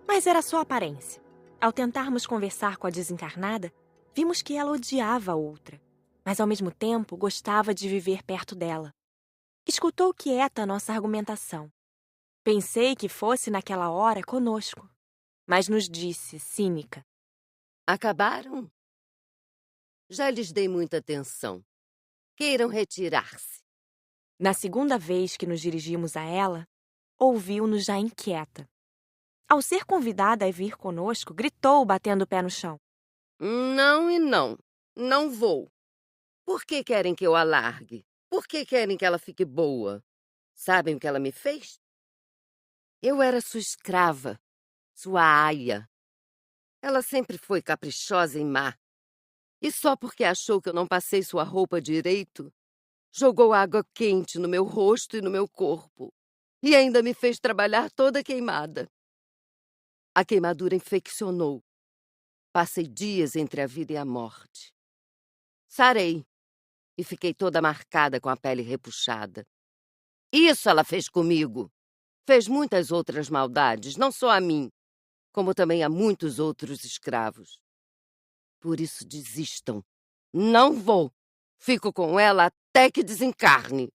A: mas era só aparência. Ao tentarmos conversar com a desencarnada, vimos que ela odiava a outra, mas ao mesmo tempo gostava de viver perto dela. Escutou quieta a nossa argumentação. Pensei que fosse naquela hora conosco, mas nos disse, cínica:
D: Acabaram? Já lhes dei muita atenção. Queiram retirar-se.
A: Na segunda vez que nos dirigimos a ela, ouviu-nos já inquieta. Ao ser convidada a vir conosco, gritou, batendo o pé no chão:
D: Não e não. Não vou. Por que querem que eu a largue? Por que querem que ela fique boa? Sabem o que ela me fez? Eu era sua escrava, sua aia. Ela sempre foi caprichosa e má. E só porque achou que eu não passei sua roupa direito, jogou água quente no meu rosto e no meu corpo. E ainda me fez trabalhar toda queimada. A queimadura infeccionou. Passei dias entre a vida e a morte. Sarei e fiquei toda marcada com a pele repuxada. Isso ela fez comigo. Fez muitas outras maldades, não só a mim, como também a muitos outros escravos. Por isso desistam. Não vou. Fico com ela até que desencarne.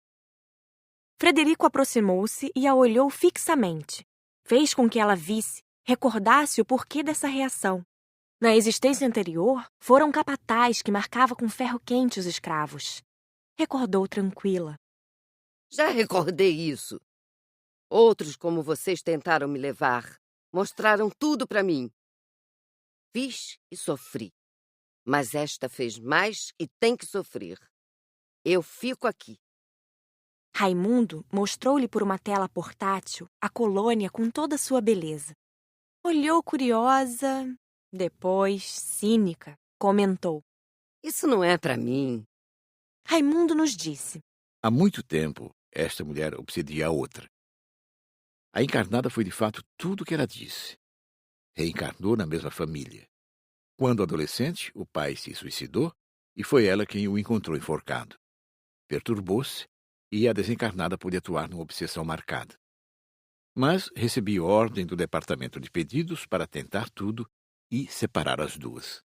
A: Frederico aproximou-se e a olhou fixamente. Fez com que ela visse, recordasse o porquê dessa reação. Na existência anterior, fora um capataz que marcava com ferro quente os escravos. Recordou tranquila.
D: Já recordei isso. Outros como vocês tentaram me levar. Mostraram tudo para mim. Fiz e sofri. Mas esta fez mais e tem que sofrer. Eu fico aqui.
A: Raimundo mostrou-lhe por uma tela portátil a colônia com toda a sua beleza. Olhou curiosa, depois, cínica, comentou:
D: Isso não é para mim.
A: Raimundo nos disse:
C: Há muito tempo, esta mulher obsedia a outra. A encarnada foi de fato tudo o que ela disse. Reencarnou na mesma família. Quando adolescente, o pai se suicidou e foi ela quem o encontrou enforcado. Perturbou-se e a desencarnada pôde atuar numa obsessão marcada. Mas recebi ordem do departamento de pedidos para tentar tudo e separar as duas.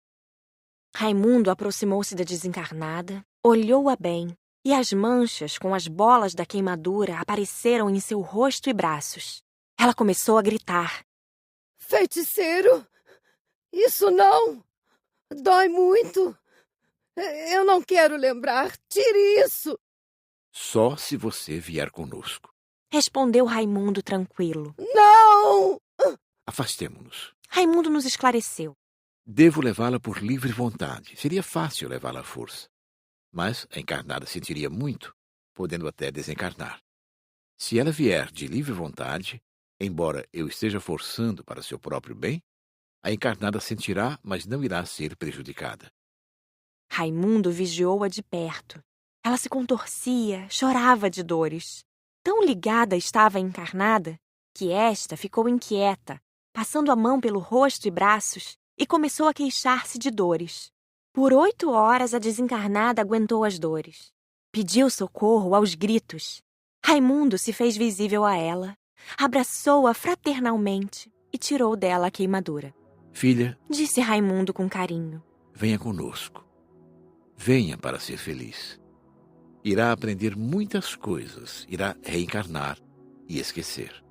A: Raimundo aproximou-se da desencarnada, olhou-a bem, e as manchas com as bolas da queimadura apareceram em seu rosto e braços. Ela começou a gritar:
D: Feiticeiro! Isso não! Dói muito! Eu não quero lembrar! Tire isso!
C: Só se você vier conosco.
A: Respondeu Raimundo tranquilo.
D: Não!
C: Afastemo-nos.
A: Raimundo nos esclareceu.
C: Devo levá-la por livre vontade. Seria fácil levá-la à força. Mas a encarnada sentiria muito. podendo até desencarnar. Se ela vier de livre vontade, embora eu esteja forçando para seu próprio bem, a encarnada sentirá, mas não irá ser prejudicada.
A: Raimundo vigiou-a de perto. Ela se contorcia, chorava de dores. Tão ligada estava a encarnada que esta ficou inquieta, passando a mão pelo rosto e braços, e começou a queixar-se de dores. Por 8 horas a desencarnada aguentou as dores. Pediu socorro aos gritos. Raimundo se fez visível a ela, abraçou-a fraternalmente e tirou dela a queimadura.
C: Filha,
A: disse Raimundo com carinho,
C: venha conosco. Venha para ser feliz. Irá aprender muitas coisas, irá reencarnar e esquecer.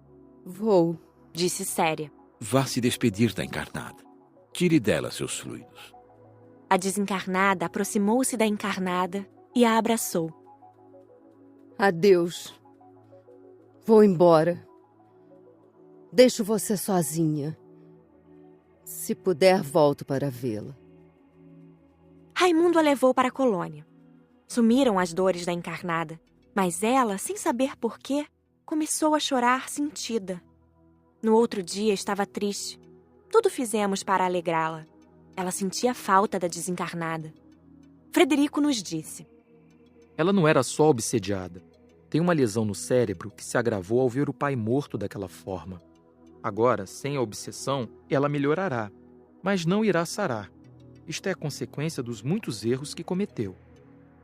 D: Vou,
A: disse séria.
C: Vá se despedir da encarnada. Tire dela seus fluidos.
A: A desencarnada aproximou-se da encarnada e a abraçou.
D: Adeus. Vou embora. Deixo você sozinha. Se puder, volto para vê-la.
A: Raimundo a levou para a colônia. Sumiram as dores da encarnada, mas ela, sem saber por quê, começou a chorar sentida. No outro dia estava triste. Tudo fizemos para alegrá-la. Ela sentia falta da desencarnada. Frederico nos disse.
U: Ela não era só obsediada. Tem uma lesão no cérebro que se agravou ao ver o pai morto daquela forma. Agora, sem a obsessão, ela melhorará, mas não irá sarar. Isto é a consequência dos muitos erros que cometeu.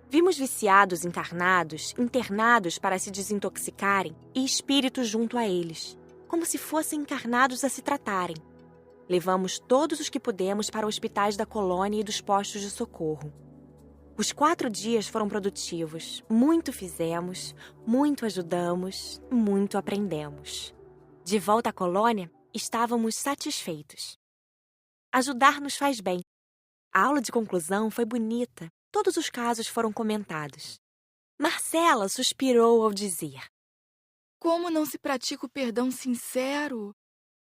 A: Vimos viciados encarnados, internados para se desintoxicarem e espíritos junto a eles, como se fossem encarnados a se tratarem. Levamos todos os que pudemos para hospitais da colônia e dos postos de socorro. Os 4 dias foram produtivos. Muito fizemos, muito ajudamos, muito aprendemos. De volta à colônia, estávamos satisfeitos. Ajudar nos faz bem. A aula de conclusão foi bonita. Todos os casos foram comentados. Marcela suspirou ao dizer:
E: Como não se pratica o perdão sincero?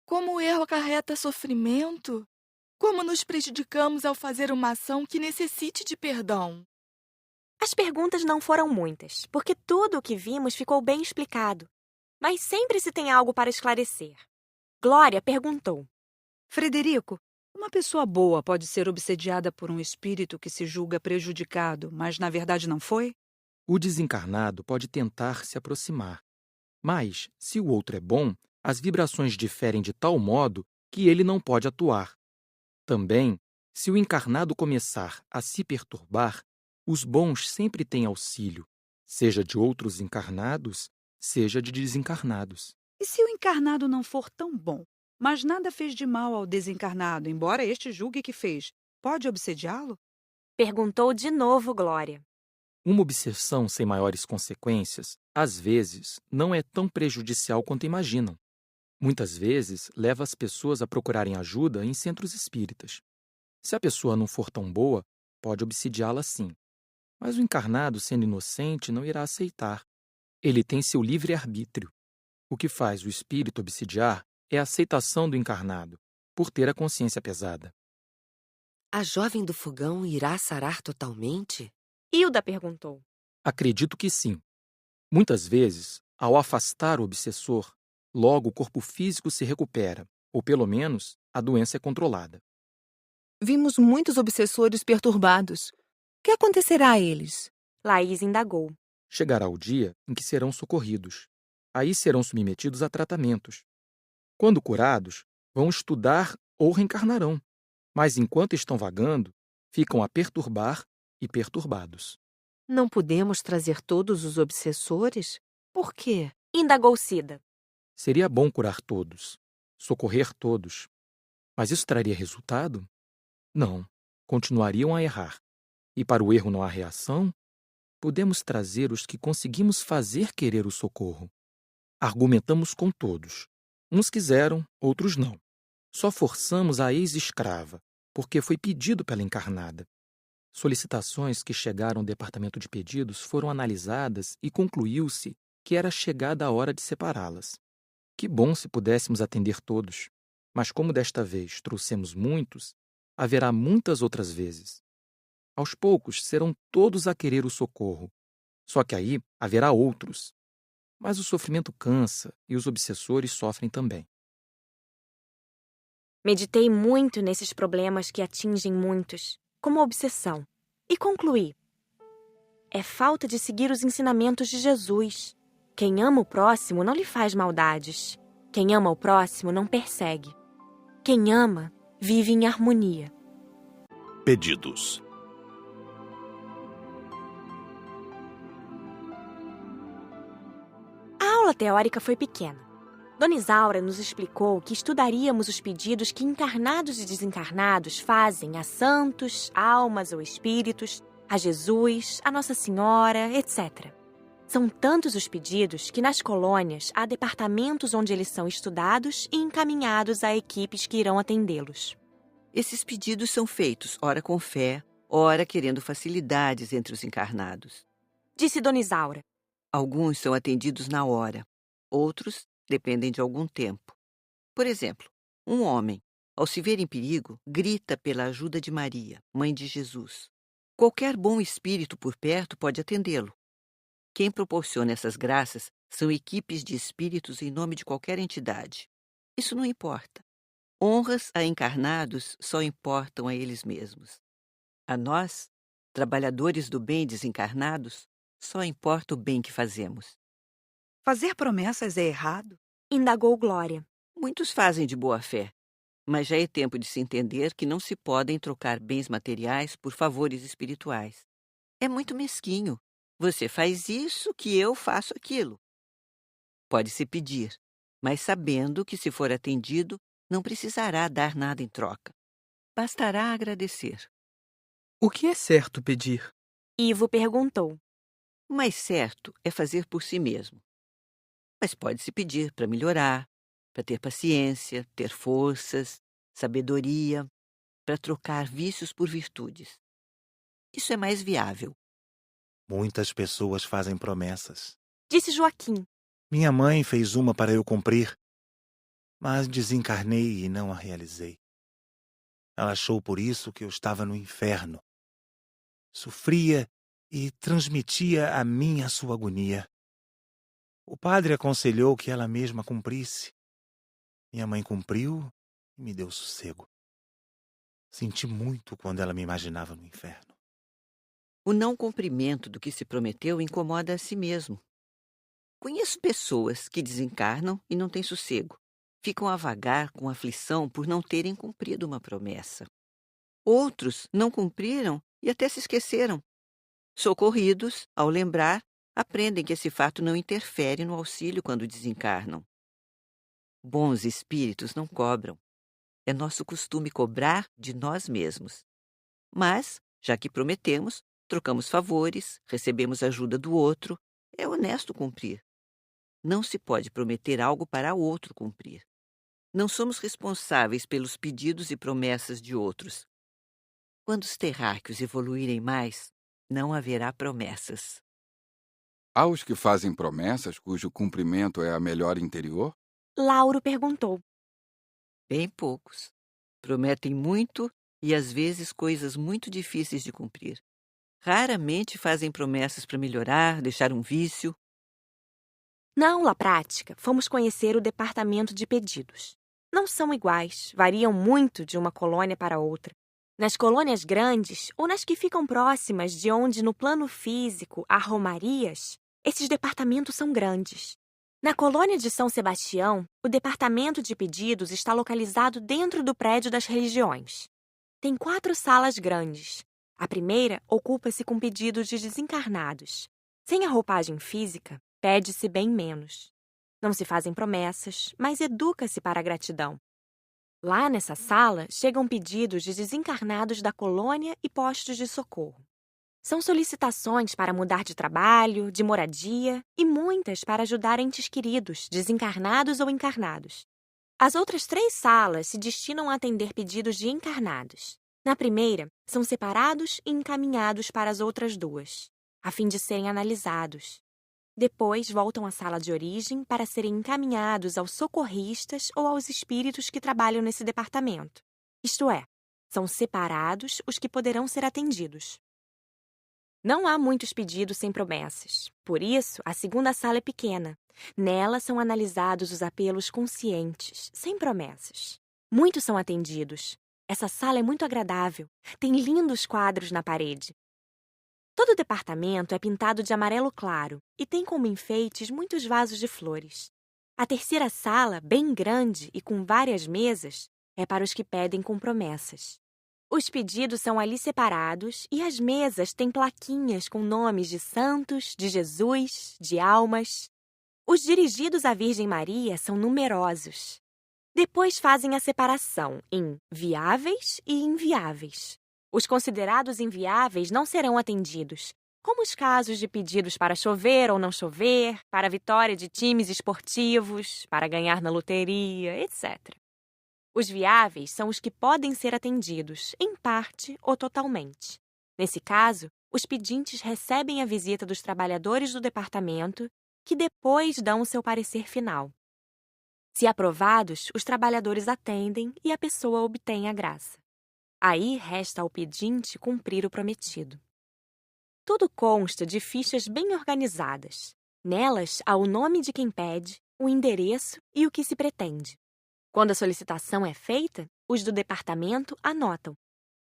E: Como o erro acarreta sofrimento? Como nos prejudicamos ao fazer uma ação que necessite de perdão?
A: As perguntas não foram muitas, porque tudo o que vimos ficou bem explicado. Mas sempre se tem algo para esclarecer. Glória perguntou:
I: Frederico, uma pessoa boa pode ser obsediada por um espírito que se julga prejudicado, mas na verdade não foi?
U: O desencarnado pode tentar se aproximar. Mas, se o outro é bom, as vibrações diferem de tal modo que ele não pode atuar. Também, se o encarnado começar a se perturbar, os bons sempre têm auxílio, seja de outros encarnados, seja de desencarnados.
I: E se o encarnado não for tão bom, mas nada fez de mal ao desencarnado, embora este julgue que fez, pode obsediá-lo?
A: Perguntou de novo Glória.
U: Uma obsessão sem maiores consequências, às vezes, não é tão prejudicial quanto imaginam. Muitas vezes, leva as pessoas a procurarem ajuda em centros espíritas. Se a pessoa não for tão boa, pode obsediá-la sim. Mas o encarnado, sendo inocente, não irá aceitar. Ele tem seu livre-arbítrio. O que faz o espírito obsidiar é a aceitação do encarnado, por ter a consciência pesada.
J: A jovem do fogão irá sarar totalmente?
A: Hilda perguntou.
U: Acredito que sim. Muitas vezes, ao afastar o obsessor, logo o corpo físico se recupera, ou pelo menos a doença é controlada.
P: Vimos muitos obsessores perturbados. O que acontecerá a eles?
A: Laís indagou.
U: Chegará o dia em que serão socorridos. Aí serão submetidos a tratamentos. Quando curados, vão estudar ou reencarnarão. Mas enquanto estão vagando, ficam a perturbar e perturbados.
L: Não podemos trazer todos os obsessores? Por quê?
A: Indagou Cida.
U: Seria bom curar todos, socorrer todos. Mas isso traria resultado? Não, continuariam a errar. E para o erro não há reação? Podemos trazer os que conseguimos fazer querer o socorro. Argumentamos com todos. Uns quiseram, outros não. Só forçamos a ex-escrava, porque foi pedido pela encarnada. Solicitações que chegaram ao departamento de pedidos foram analisadas e concluiu-se que era chegada a hora de separá-las. Que bom se pudéssemos atender todos, mas como desta vez trouxemos muitos, haverá muitas outras vezes. Aos poucos serão todos a querer o socorro. Só que aí haverá outros. Mas o sofrimento cansa e os obsessores sofrem também.
A: Meditei muito nesses problemas que atingem muitos, como a obsessão, e concluí: é falta de seguir os ensinamentos de Jesus. Quem ama o próximo não lhe faz maldades. Quem ama o próximo não persegue. Quem ama vive em harmonia.
H: Pedidos.
A: A aula teórica foi pequena. Dona Isaura nos explicou que estudaríamos os pedidos que encarnados e desencarnados fazem a santos, almas ou espíritos, a Jesus, a Nossa Senhora, etc. São tantos os pedidos que nas colônias há departamentos onde eles são estudados e encaminhados a equipes que irão atendê-los.
S: Esses pedidos são feitos, ora com fé, ora querendo facilidades entre os encarnados.
A: Disse Dona Isaura.
S: Alguns são atendidos na hora, outros dependem de algum tempo. Por exemplo, um homem, ao se ver em perigo, grita pela ajuda de Maria, mãe de Jesus. Qualquer bom espírito por perto pode atendê-lo. Quem proporciona essas graças são equipes de espíritos em nome de qualquer entidade. Isso não importa. Honras a encarnados só importam a eles mesmos. A nós, trabalhadores do bem desencarnados, só importa o bem que fazemos.
L: Fazer promessas é errado?
A: Indagou Glória.
S: Muitos fazem de boa fé, mas já é tempo de se entender que não se podem trocar bens materiais por favores espirituais. É muito mesquinho. Você faz isso que eu faço aquilo. Pode-se pedir, mas sabendo que, se for atendido, não precisará dar nada em troca. Bastará agradecer.
Q: O que é certo pedir?
A: Ivo perguntou.
S: O mais certo é fazer por si mesmo. Mas pode-se pedir para melhorar, para ter paciência, ter forças, sabedoria, para trocar vícios por virtudes. Isso é mais viável.
H: Muitas pessoas fazem promessas.
A: Disse Joaquim.
H: Minha mãe fez uma para eu cumprir, mas desencarnei e não a realizei. Ela achou por isso que eu estava no inferno. Sofria e transmitia a mim a sua agonia. O padre aconselhou que ela mesma cumprisse. Minha mãe cumpriu e me deu sossego. Senti muito quando ela me imaginava no inferno.
S: O não cumprimento do que se prometeu incomoda a si mesmo. Conheço pessoas que desencarnam e não têm sossego. Ficam a vagar com aflição por não terem cumprido uma promessa. Outros não cumpriram e até se esqueceram. Socorridos, ao lembrar, aprendem que esse fato não interfere no auxílio quando desencarnam. Bons espíritos não cobram. É nosso costume cobrar de nós mesmos. Mas, já que prometemos, trocamos favores, recebemos ajuda do outro, é honesto cumprir. Não se pode prometer algo para o outro cumprir. Não somos responsáveis pelos pedidos e promessas de outros. Quando os terráqueos evoluírem mais, não haverá promessas.
V: Há os que fazem promessas cujo cumprimento é a melhor interior?
A: Lauro perguntou.
S: Bem poucos. Prometem muito e, às vezes, coisas muito difíceis de cumprir. Raramente fazem promessas para melhorar, deixar um vício.
A: Na aula prática, fomos conhecer o departamento de pedidos. Não são iguais, variam muito de uma colônia para outra. Nas colônias grandes ou nas que ficam próximas de onde, no plano físico, há romarias, esses departamentos são grandes. Na colônia de São Sebastião, o departamento de pedidos está localizado dentro do prédio das religiões. Tem 4 salas grandes. A primeira ocupa-se com pedidos de desencarnados. Sem a roupagem física, pede-se bem menos. Não se fazem promessas, mas educa-se para a gratidão. Lá nessa sala, chegam pedidos de desencarnados da colônia e postos de socorro. São solicitações para mudar de trabalho, de moradia e muitas para ajudar entes queridos, desencarnados ou encarnados. As outras 3 salas se destinam a atender pedidos de encarnados. Na primeira, são separados e encaminhados para as outras 2, a fim de serem analisados. Depois, voltam à sala de origem para serem encaminhados aos socorristas ou aos espíritos que trabalham nesse departamento. Isto é, são separados os que poderão ser atendidos. Não há muitos pedidos sem promessas. Por isso, a segunda sala é pequena. Nela são analisados os apelos conscientes, sem promessas. Muitos são atendidos. Essa sala é muito agradável. Tem lindos quadros na parede. Todo o departamento é pintado de amarelo claro e tem como enfeites muitos vasos de flores. A terceira sala, bem grande e com várias mesas, é para os que pedem com promessas. Os pedidos são ali separados e as mesas têm plaquinhas com nomes de santos, de Jesus, de almas. Os dirigidos à Virgem Maria são numerosos. Depois fazem a separação em viáveis e inviáveis. Os considerados inviáveis não serão atendidos, como os casos de pedidos para chover ou não chover, para a vitória de times esportivos, para ganhar na loteria, etc. Os viáveis são os que podem ser atendidos, em parte ou totalmente. Nesse caso, os pedintes recebem a visita dos trabalhadores do departamento, que depois dão o seu parecer final. Se aprovados, os trabalhadores atendem e a pessoa obtém a graça. Aí resta ao pedinte cumprir o prometido. Tudo consta de fichas bem organizadas. Nelas há o nome de quem pede, o endereço e o que se pretende. Quando a solicitação é feita, os do departamento anotam.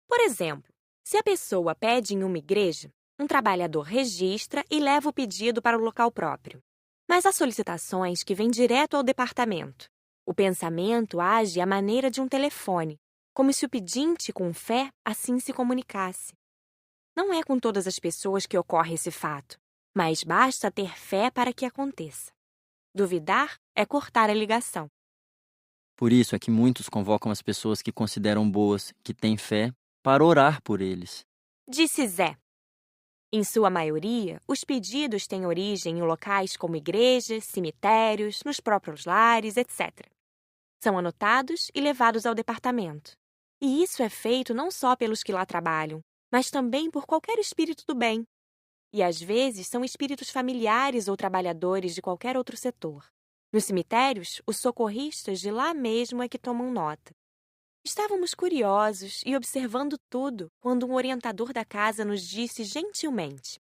A: Por exemplo, se a pessoa pede em uma igreja, um trabalhador registra e leva o pedido para o local próprio. Mas há solicitações que vêm direto ao departamento. O pensamento age à maneira de um telefone, como se o pedinte, com fé, assim se comunicasse. Não é com todas as pessoas que ocorre esse fato, mas basta ter fé para que aconteça. Duvidar é cortar a ligação.
M: Por isso é que muitos convocam as pessoas que consideram boas, que têm fé, para orar por eles.
A: Disse Zé. Em sua maioria, os pedidos têm origem em locais como igrejas, cemitérios, nos próprios lares, etc. São anotados e levados ao departamento. E isso é feito não só pelos que lá trabalham, mas também por qualquer espírito do bem. E às vezes são espíritos familiares ou trabalhadores de qualquer outro setor. Nos cemitérios, os socorristas de lá mesmo é que tomam nota. Estávamos curiosos e observando tudo quando um orientador da casa nos disse gentilmente: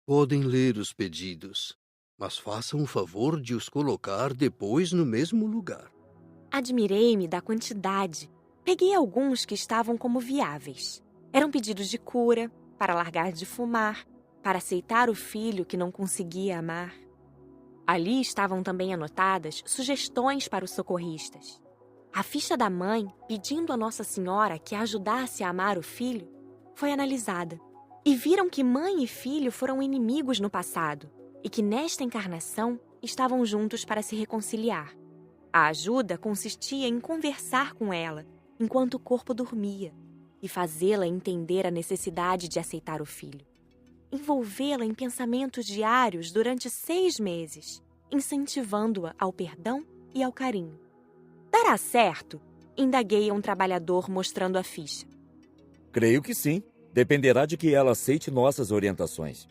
G: Podem ler os pedidos, mas façam o favor de os colocar depois no mesmo lugar.
A: Admirei-me da quantidade. Peguei alguns que estavam como viáveis. Eram pedidos de cura, para largar de fumar, para aceitar o filho que não conseguia amar. Ali estavam também anotadas sugestões para os socorristas. A ficha da mãe, pedindo a Nossa Senhora que a ajudasse a amar o filho, foi analisada. E viram que mãe e filho foram inimigos no passado e que nesta encarnação estavam juntos para se reconciliar. A ajuda consistia em conversar com ela enquanto o corpo dormia e fazê-la entender a necessidade de aceitar o filho. Envolvê-la em pensamentos diários durante 6 meses, incentivando-a ao perdão e ao carinho. Dará certo? Indaguei a um trabalhador mostrando a ficha.
K: Creio que sim. Dependerá de que ela aceite nossas orientações.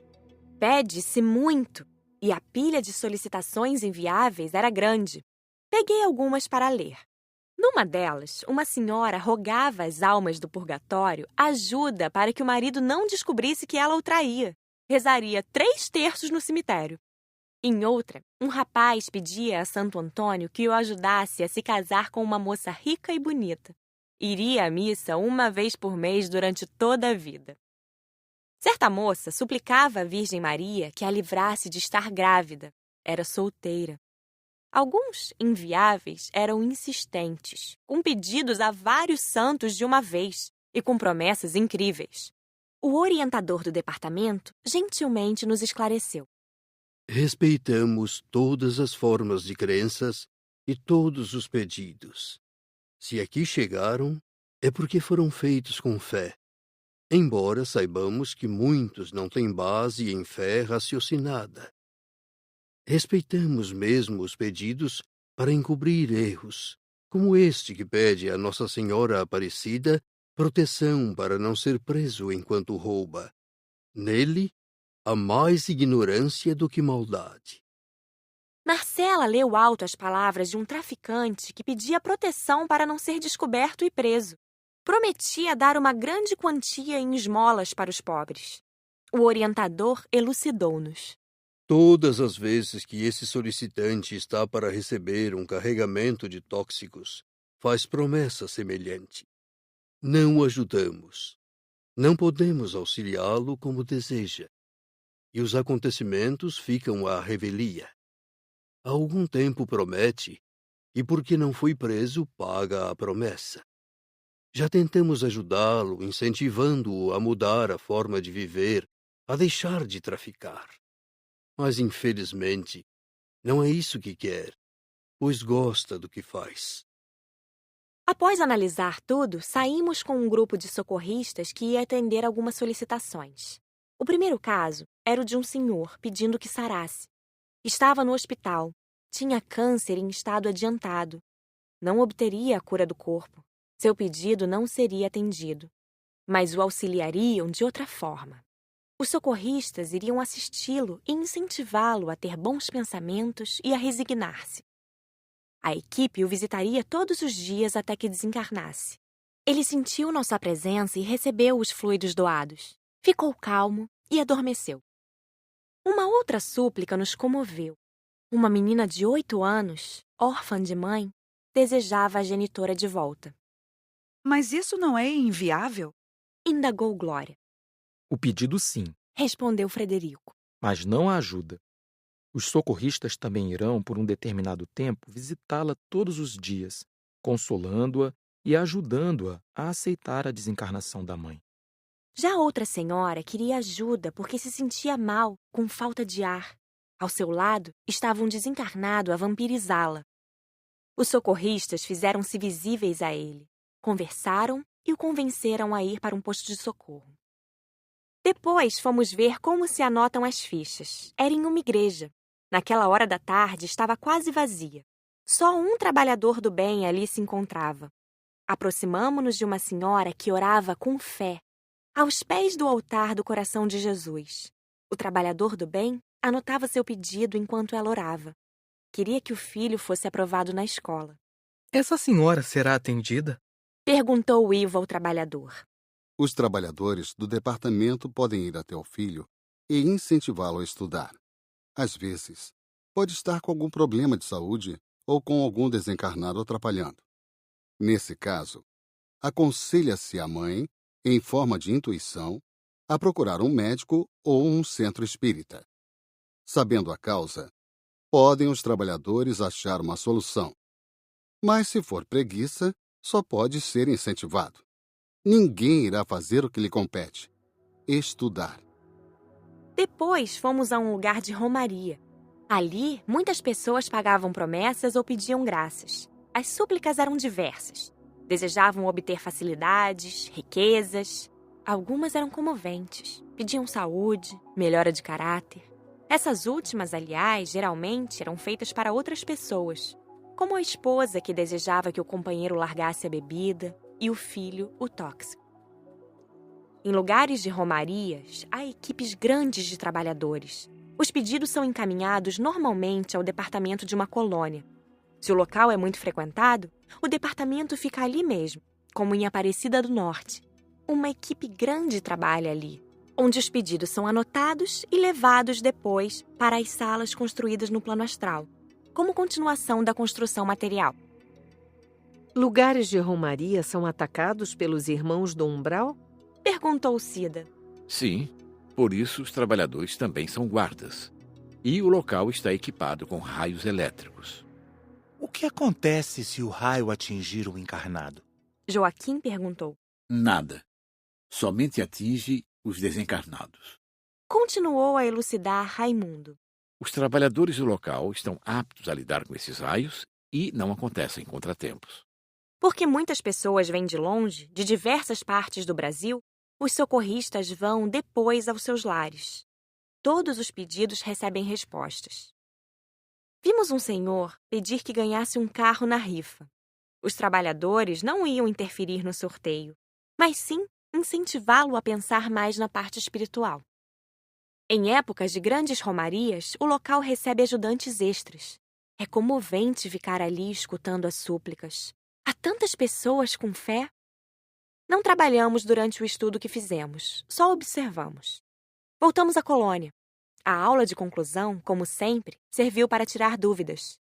A: Pede-se muito, e a pilha de solicitações inviáveis era grande. Peguei algumas para ler. Numa delas, uma senhora rogava às almas do purgatório ajuda para que o marido não descobrisse que ela o traía. Rezaria 3/3 no cemitério. Em outra, um rapaz pedia a Santo Antônio que o ajudasse a se casar com uma moça rica e bonita. Iria à missa 1 vez por mês durante toda a vida. Certa moça suplicava à Virgem Maria que a livrasse de estar grávida. Era solteira. Alguns inviáveis eram insistentes, com pedidos a vários santos de uma vez e com promessas incríveis. O orientador do departamento gentilmente nos esclareceu.
G: Respeitamos todas as formas de crenças e todos os pedidos. Se aqui chegaram, é porque foram feitos com fé, embora saibamos que muitos não têm base em fé raciocinada. Respeitamos mesmo os pedidos para encobrir erros, como este que pede a Nossa Senhora Aparecida proteção para não ser preso enquanto rouba. Nele, há mais ignorância do que maldade.
A: Marcela leu alto as palavras de um traficante que pedia proteção para não ser descoberto e preso. Prometia dar uma grande quantia em esmolas para os pobres. O orientador elucidou-nos.
G: Todas as vezes que esse solicitante está para receber um carregamento de tóxicos, faz promessa semelhante. Não o ajudamos. Não podemos auxiliá-lo como deseja. E os acontecimentos ficam à revelia. Há algum tempo promete, e porque não foi preso, paga a promessa. Já tentamos ajudá-lo, incentivando-o a mudar a forma de viver, a deixar de traficar. Mas, infelizmente, não é isso que quer, pois gosta do que faz.
A: Após analisar tudo, saímos com um grupo de socorristas que ia atender algumas solicitações. O primeiro caso era o de um senhor pedindo que sarasse. Estava no hospital, tinha câncer em estado adiantado. Não obteria a cura do corpo. Seu pedido não seria atendido, mas o auxiliariam de outra forma. Os socorristas iriam assisti-lo e incentivá-lo a ter bons pensamentos e a resignar-se. A equipe o visitaria todos os dias até que desencarnasse. Ele sentiu nossa presença e recebeu os fluidos doados. Ficou calmo e adormeceu. Uma outra súplica nos comoveu. Uma menina de 8 anos, órfã de mãe, desejava a genitora de volta.
I: Mas isso não é inviável?
A: Indagou Glória.
U: O pedido sim,
A: Respondeu Frederico.
U: mas não a ajuda. Os socorristas também irão, por um determinado tempo, visitá-la todos os dias, consolando-a e ajudando-a a aceitar a desencarnação da mãe.
A: Já outra senhora queria ajuda porque se sentia mal, com falta de ar. Ao seu lado estava um desencarnado a vampirizá-la. Os socorristas fizeram-se visíveis a ele, conversaram e o convenceram a ir para um posto de socorro. Depois fomos ver como se anotam as fichas. Era em uma igreja. Naquela hora da tarde estava quase vazia. Só um trabalhador do bem ali se encontrava. Aproximamo-nos de uma senhora que orava com fé, aos pés do altar do coração de Jesus. O trabalhador do bem anotava seu pedido enquanto ela orava. Queria que o filho fosse aprovado na escola.
F: Essa senhora será atendida?
A: Perguntou Ivo ao trabalhador.
N: Os trabalhadores do departamento podem ir até o filho e incentivá-lo a estudar. Às vezes, pode estar com algum problema de saúde ou com algum desencarnado atrapalhando. Nesse caso, aconselha-se a mãe, em forma de intuição, a procurar um médico ou um centro espírita. Sabendo a causa, podem os trabalhadores achar uma solução. Mas se for preguiça, só pode ser incentivado. Ninguém irá fazer o que lhe compete: estudar.
A: Depois fomos a um lugar de romaria. Ali, muitas pessoas pagavam promessas ou pediam graças. As súplicas eram diversas. Desejavam obter facilidades, riquezas. Algumas eram comoventes. Pediam saúde, melhora de caráter. Essas últimas, aliás, geralmente eram feitas para outras pessoas, como a esposa que desejava que o companheiro largasse a bebida e o filho o tóxico. Em lugares de romarias, há equipes grandes de trabalhadores. Os pedidos são encaminhados normalmente ao departamento de uma colônia. Se o local é muito frequentado, o departamento fica ali mesmo, como em Aparecida do Norte. Uma equipe grande trabalha ali, onde os pedidos são anotados e levados depois para as salas construídas no plano astral, como continuação da construção material.
D: Lugares de romaria são atacados pelos irmãos do umbral?
A: Perguntou Cida.
C: Sim, por isso os trabalhadores também são guardas. E o local está equipado com raios elétricos.
H: O que acontece se o raio atingir o encarnado?
A: Joaquim perguntou.
C: Nada. Somente atinge os desencarnados.
A: Continuou a elucidar Raimundo.
C: Os trabalhadores do local estão aptos a lidar com esses raios e não acontecem contratempos.
A: Porque muitas pessoas vêm de longe, de diversas partes do Brasil, os socorristas vão depois aos seus lares. Todos os pedidos recebem respostas. Vimos um senhor pedir que ganhasse um carro na rifa. Os trabalhadores não iam interferir no sorteio, mas sim incentivá-lo a pensar mais na parte espiritual. Em épocas de grandes romarias, o local recebe ajudantes extras. É comovente ficar ali escutando as súplicas. Há tantas pessoas com fé. Não trabalhamos durante o estudo que fizemos, só observamos. Voltamos à colônia. A aula de conclusão, como sempre, serviu para tirar dúvidas.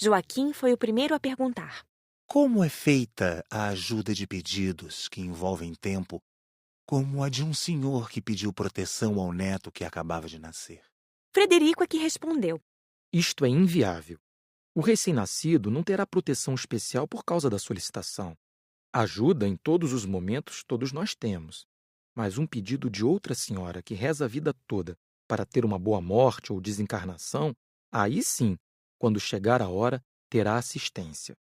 A: Joaquim foi o primeiro a perguntar.
H: Como é feita a ajuda de pedidos que envolvem tempo, como a de um senhor que pediu proteção ao neto que acabava de nascer?
A: Frederico é que respondeu.
U: Isto é inviável. O recém-nascido não terá proteção especial por causa da solicitação. Ajuda em todos os momentos todos nós temos. Mas um pedido de outra senhora que reza a vida toda para ter uma boa morte ou desencarnação, aí sim, quando chegar a hora, terá assistência.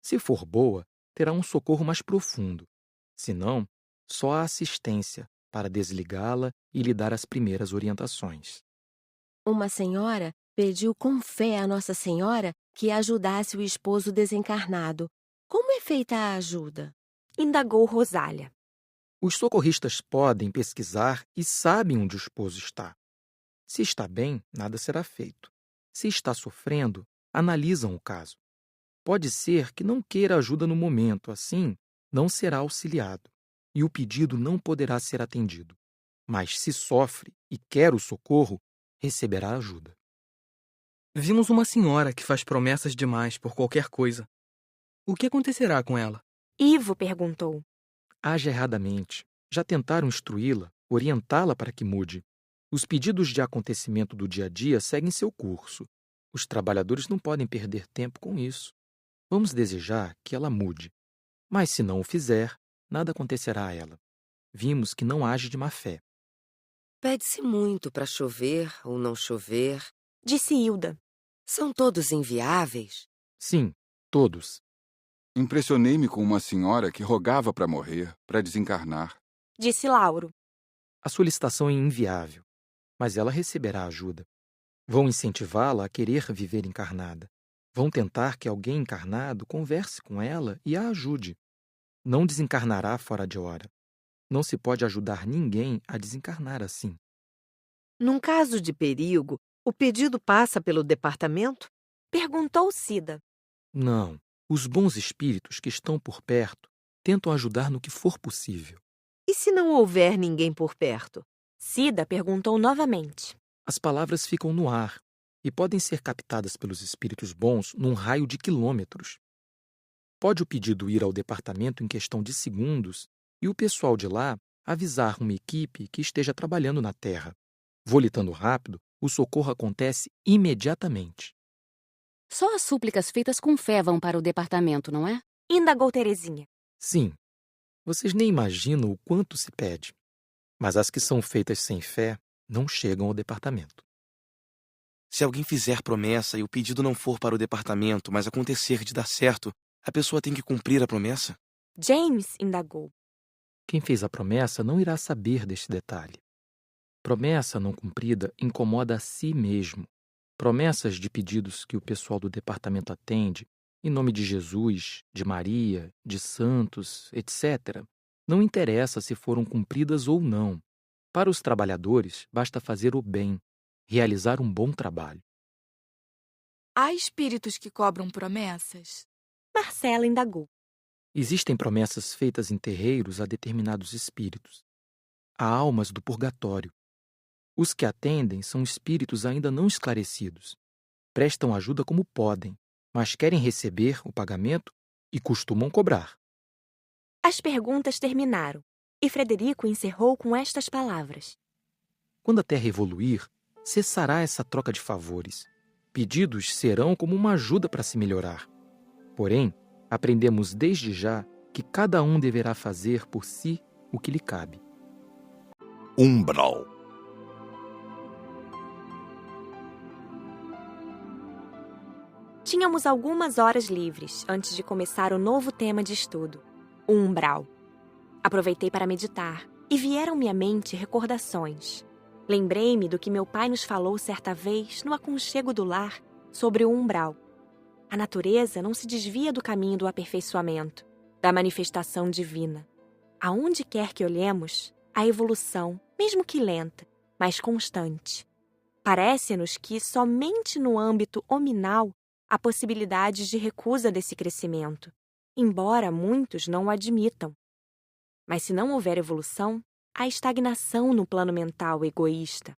U: Se for boa, terá um socorro mais profundo. Se não, só a assistência para desligá-la e lhe dar as primeiras orientações.
O: Uma senhora pediu com fé a Nossa Senhora que ajudasse o esposo desencarnado. Como é feita a ajuda?
A: Indagou Rosália.
U: Os socorristas podem pesquisar e sabem onde o esposo está. Se está bem, nada será feito. Se está sofrendo, analisam o caso. Pode ser que não queira ajuda no momento, assim, não será auxiliado, e o pedido não poderá ser atendido. Mas se sofre e quer o socorro, receberá ajuda.
F: Vimos uma senhora que faz promessas demais por qualquer coisa. O que acontecerá com ela?
A: Ivo perguntou.
U: Age erradamente. Já tentaram instruí-la, orientá-la para que mude. Os pedidos de acontecimento do dia a dia seguem seu curso. Os trabalhadores não podem perder tempo com isso. Vamos desejar que ela mude. Mas se não o fizer, nada acontecerá a ela. Vimos que não age de má fé.
J: Pede-se muito para chover ou não chover,
A: disse Hilda.
J: São todos inviáveis?
U: Sim, todos.
V: Impressionei-me com uma senhora que rogava para morrer, para desencarnar.
A: Disse Lauro.
U: A solicitação é inviável, mas ela receberá ajuda. Vão incentivá-la a querer viver encarnada. Vão tentar que alguém encarnado converse com ela e a ajude. Não desencarnará fora de hora. Não se pode ajudar ninguém a desencarnar assim.
R: Num caso de perigo, o pedido passa pelo departamento?
A: Perguntou Cida.
U: Não. Os bons espíritos que estão por perto tentam ajudar no que for possível.
R: E se não houver ninguém por perto?
A: Cida perguntou novamente.
U: As palavras ficam no ar e podem ser captadas pelos espíritos bons num raio de quilômetros. Pode o pedido ir ao departamento em questão de segundos e o pessoal de lá avisar uma equipe que esteja trabalhando na Terra. Volitando rápido, o socorro acontece imediatamente.
T: Só as súplicas feitas com fé vão para o departamento, não é?
A: Indagou Terezinha.
U: Sim. Vocês nem imaginam o quanto se pede. Mas as que são feitas sem fé não chegam ao departamento.
W: Se alguém fizer promessa e o pedido não for para o departamento, mas acontecer de dar certo, a pessoa tem que cumprir a promessa?
A: James indagou.
U: Quem fez a promessa não irá saber deste detalhe. Promessa não cumprida incomoda a si mesmo. Promessas de pedidos que o pessoal do departamento atende, em nome de Jesus, de Maria, de santos, etc., não interessa se foram cumpridas ou não. Para os trabalhadores, basta fazer o bem, realizar um bom trabalho.
E: Há espíritos que cobram promessas?
A: Marcela indagou.
U: Existem promessas feitas em terreiros a determinados espíritos. Há almas do purgatório. Os que atendem são espíritos ainda não esclarecidos. Prestam ajuda como podem, mas querem receber o pagamento e costumam cobrar.
A: As perguntas terminaram e Frederico encerrou com estas palavras.
U: Quando a Terra evoluir, cessará essa troca de favores. Pedidos serão como uma ajuda para se melhorar. Porém, aprendemos desde já que cada um deverá fazer por si o que lhe cabe.
H: Umbral.
A: Tínhamos algumas horas livres antes de começar o novo tema de estudo, o umbral. Aproveitei para meditar e vieram-me à mente recordações. Lembrei-me do que meu pai nos falou certa vez no aconchego do lar sobre o umbral. A natureza não se desvia do caminho do aperfeiçoamento, da manifestação divina. Aonde quer que olhemos, a evolução, mesmo que lenta, mas constante. Parece-nos que somente no âmbito hominal há possibilidades de recusa desse crescimento, embora muitos não o admitam. Mas se não houver evolução, a estagnação no plano mental egoísta.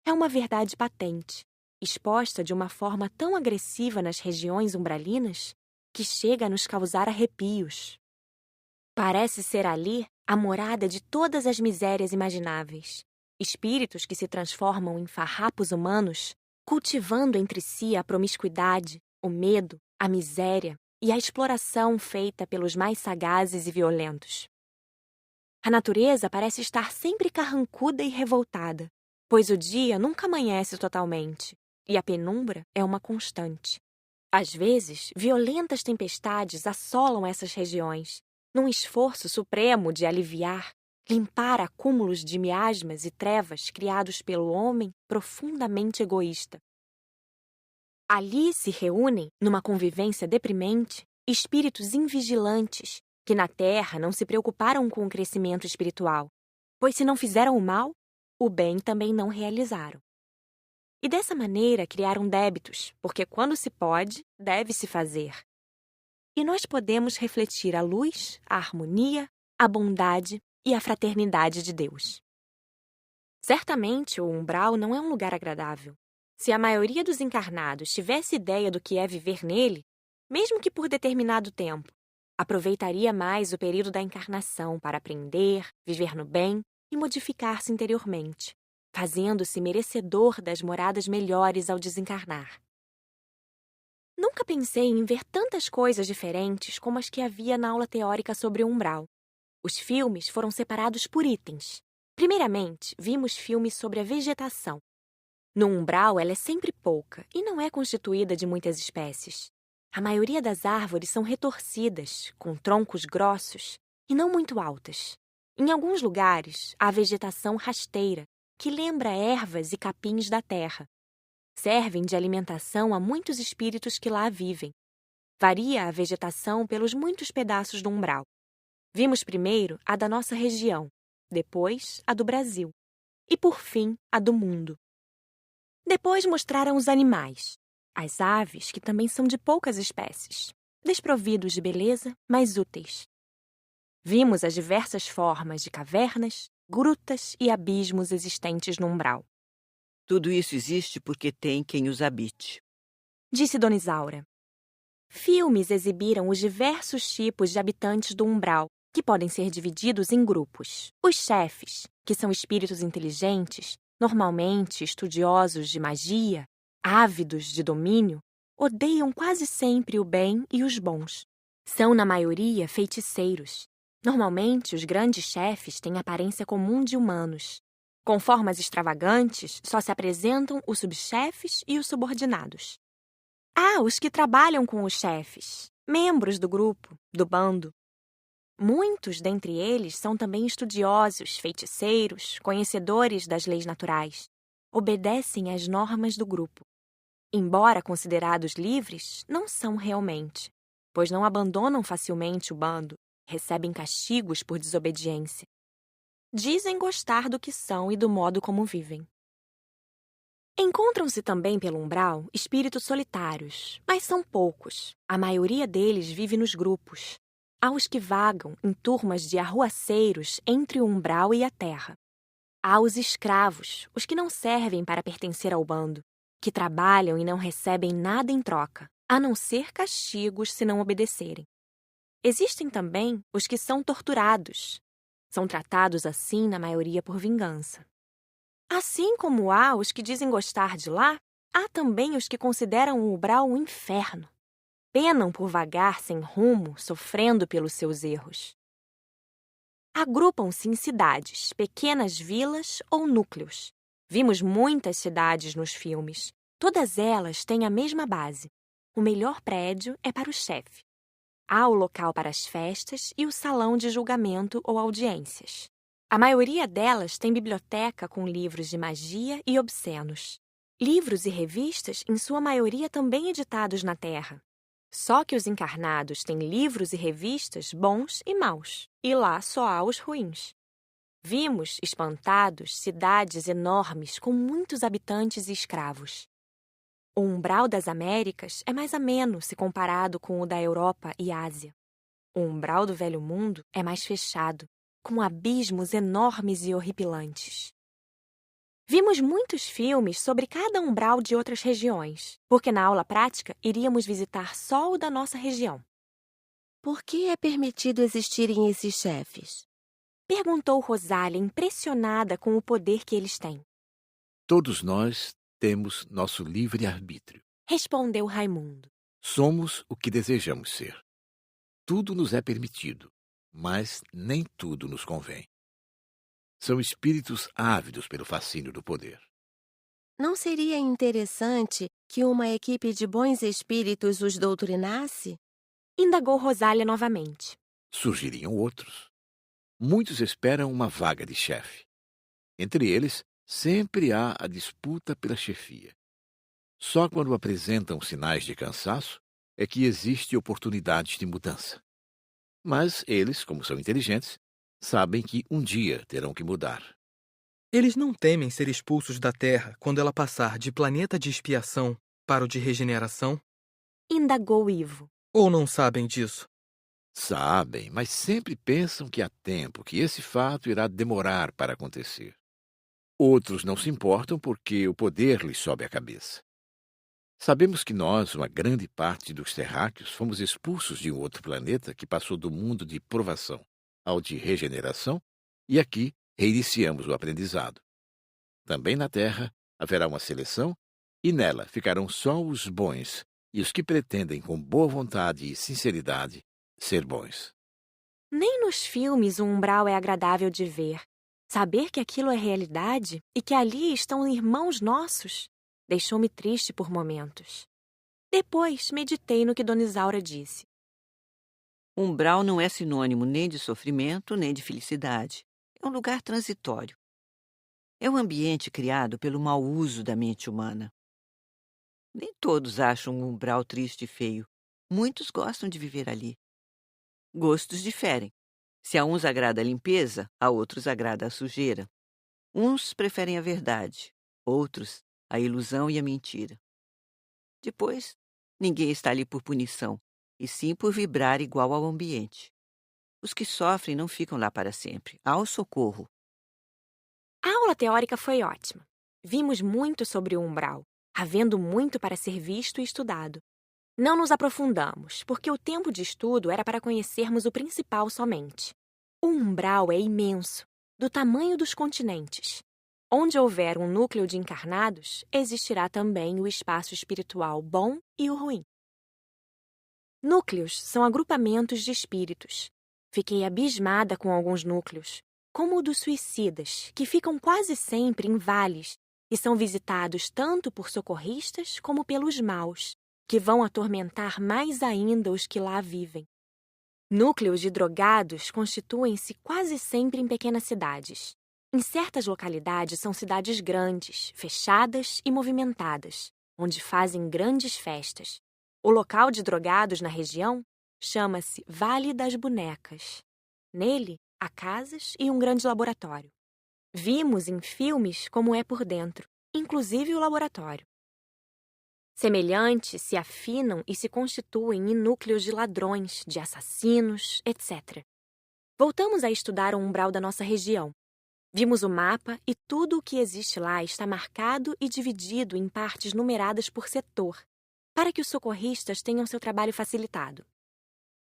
A: É uma verdade patente, exposta de uma forma tão agressiva nas regiões umbralinas que chega a nos causar arrepios. Parece ser ali a morada de todas as misérias imagináveis, espíritos que se transformam em farrapos humanos, cultivando entre si a promiscuidade, o medo, a miséria e a exploração feita pelos mais sagazes e violentos. A natureza parece estar sempre carrancuda e revoltada, pois o dia nunca amanhece totalmente, e a penumbra é uma constante. Às vezes, violentas tempestades assolam essas regiões, num esforço supremo de aliviar, limpar acúmulos de miasmas e trevas criados pelo homem profundamente egoísta. Ali se reúnem, numa convivência deprimente, espíritos invigilantes, que na Terra não se preocuparam com o crescimento espiritual, pois se não fizeram o mal, o bem também não realizaram. E dessa maneira criaram débitos, porque quando se pode, deve-se fazer. E nós podemos refletir a luz, a harmonia, a bondade e a fraternidade de Deus. Certamente o umbral não é um lugar agradável. Se a maioria dos encarnados tivesse ideia do que é viver nele, mesmo que por determinado tempo, aproveitaria mais o período da encarnação para aprender, viver no bem e modificar-se interiormente, fazendo-se merecedor das moradas melhores ao desencarnar. Nunca pensei em ver tantas coisas diferentes como as que havia na aula teórica sobre o umbral. Os filmes foram separados por itens. Primeiramente, vimos filmes sobre a vegetação. No umbral, ela é sempre pouca e não é constituída de muitas espécies. A maioria das árvores são retorcidas, com troncos grossos e não muito altas. Em alguns lugares, há vegetação rasteira, que lembra ervas e capins da terra. Servem de alimentação a muitos espíritos que lá vivem. Varia a vegetação pelos muitos pedaços do umbral. Vimos primeiro a da nossa região, depois a do Brasil e, por fim, a do mundo. Depois mostraram os animais, as aves, que também são de poucas espécies, desprovidos de beleza, mas úteis. Vimos as diversas formas de cavernas, grutas e abismos existentes no umbral.
S: Tudo isso existe porque tem quem os habite,
A: disse Dona Isaura. Filmes exibiram os diversos tipos de habitantes do umbral, que podem ser divididos em grupos. Os chefes, que são espíritos inteligentes, normalmente estudiosos de magia, ávidos de domínio, odeiam quase sempre o bem e os bons. São, na maioria, feiticeiros. Normalmente, os grandes chefes têm aparência comum de humanos. Com formas extravagantes, só se apresentam os subchefes e os subordinados. Há os que trabalham com os chefes, membros do grupo, do bando. Muitos dentre eles são também estudiosos, feiticeiros, conhecedores das leis naturais. Obedecem às normas do grupo. Embora considerados livres, não são realmente, pois não abandonam facilmente o bando, recebem castigos por desobediência. Dizem gostar do que são e do modo como vivem. Encontram-se também pelo umbral espíritos solitários, mas são poucos. A maioria deles vive nos grupos. Há os que vagam em turmas de arruaceiros entre o umbral e a terra. Há os escravos, os que não servem para pertencer ao bando, que trabalham e não recebem nada em troca, a não ser castigos se não obedecerem. Existem também os que são torturados. São tratados assim, na maioria, por vingança. Assim como há os que dizem gostar de lá, há também os que consideram o umbral um inferno. Penam por vagar sem rumo, sofrendo pelos seus erros. Agrupam-se em cidades, pequenas vilas ou núcleos. Vimos muitas cidades nos filmes. Todas elas têm a mesma base. O melhor prédio é para o chefe. Há o local para as festas e o salão de julgamento ou audiências. A maioria delas tem biblioteca com livros de magia e obscenos. Livros e revistas, em sua maioria, também editados na Terra. Só que os encarnados têm livros e revistas bons e maus, e lá só há os ruins. Vimos, espantados, cidades enormes com muitos habitantes e escravos. O umbral das Américas é mais ameno se comparado com o da Europa e Ásia. O umbral do Velho Mundo é mais fechado, com abismos enormes e horripilantes. Vimos muitos filmes sobre cada umbral de outras regiões, porque na aula prática iríamos visitar só o da nossa região.
O: Por que é permitido existirem esses chefes?
A: Perguntou Rosália, impressionada com o poder que eles têm.
C: Todos nós temos nosso livre-arbítrio.
A: Respondeu Raimundo.
C: Somos o que desejamos ser. Tudo nos é permitido, mas nem tudo nos convém. São espíritos ávidos pelo fascínio do poder.
O: Não seria interessante que uma equipe de bons espíritos os doutrinasse?
A: Indagou Rosália novamente.
C: Surgiriam outros. Muitos esperam uma vaga de chefe. Entre eles, sempre há a disputa pela chefia. Só quando apresentam sinais de cansaço é que existe oportunidade de mudança. Mas eles, como são inteligentes, sabem que um dia terão que mudar.
F: Eles não temem ser expulsos da Terra quando ela passar de planeta de expiação para o de regeneração?
A: Indagou Ivo.
F: Ou não sabem disso?
C: Sabem, mas sempre pensam que há tempo, que esse fato irá demorar para acontecer. Outros não se importam porque o poder lhes sobe à cabeça. Sabemos que nós, uma grande parte dos terráqueos, fomos expulsos de um outro planeta que passou do mundo de provação ao de regeneração, e aqui reiniciamos o aprendizado. Também na Terra haverá uma seleção, e nela ficarão só os bons e os que pretendem, com boa vontade e sinceridade, ser bons.
A: Nem nos filmes o umbral é agradável de ver. Saber que aquilo é realidade e que ali estão irmãos nossos deixou-me triste por momentos. Depois meditei no que Dona Isaura disse.
S: Umbral não é sinônimo nem de sofrimento, nem de felicidade. É um lugar transitório. É um ambiente criado pelo mau uso da mente humana. Nem todos acham um umbral triste e feio. Muitos gostam de viver ali. Gostos diferem. Se a uns agrada a limpeza, a outros agrada a sujeira. Uns preferem a verdade, outros a ilusão e a mentira. Depois, ninguém está ali por punição, e sim por vibrar igual ao ambiente. Os que sofrem não ficam lá para sempre. Há o socorro.
A: A aula teórica foi ótima. Vimos muito sobre o umbral, havendo muito para ser visto e estudado. Não nos aprofundamos, porque o tempo de estudo era para conhecermos o principal somente. O umbral é imenso, do tamanho dos continentes. Onde houver um núcleo de encarnados, existirá também o espaço espiritual bom e o ruim. Núcleos são agrupamentos de espíritos. Fiquei abismada com alguns núcleos, como o dos suicidas, que ficam quase sempre em vales e são visitados tanto por socorristas como pelos maus, que vão atormentar mais ainda os que lá vivem. Núcleos de drogados constituem-se quase sempre em pequenas cidades. Em certas localidades são cidades grandes, fechadas e movimentadas, onde fazem grandes festas. O local de drogados na região chama-se Vale das Bonecas. Nele, há casas e um grande laboratório. Vimos em filmes como é por dentro, inclusive o laboratório. Semelhantes se afinam e se constituem em núcleos de ladrões, de assassinos, etc. Voltamos a estudar o umbral da nossa região. Vimos o mapa e tudo o que existe lá está marcado e dividido em partes numeradas por setor, para que os socorristas tenham seu trabalho facilitado.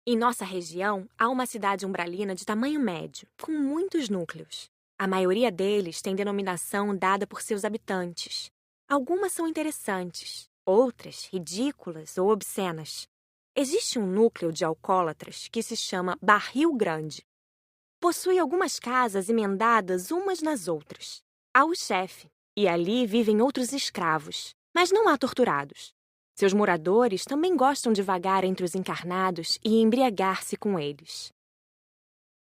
A: Em nossa região, há uma cidade umbralina de tamanho médio, com muitos núcleos. A maioria deles tem denominação dada por seus habitantes. Algumas são interessantes, outras ridículas ou obscenas. Existe um núcleo de alcoólatras que se chama Barril Grande. Possui algumas casas emendadas umas nas outras. Há o chefe, e ali vivem outros escravos, mas não há torturados. Seus moradores também gostam de vagar entre os encarnados e embriagar-se com eles.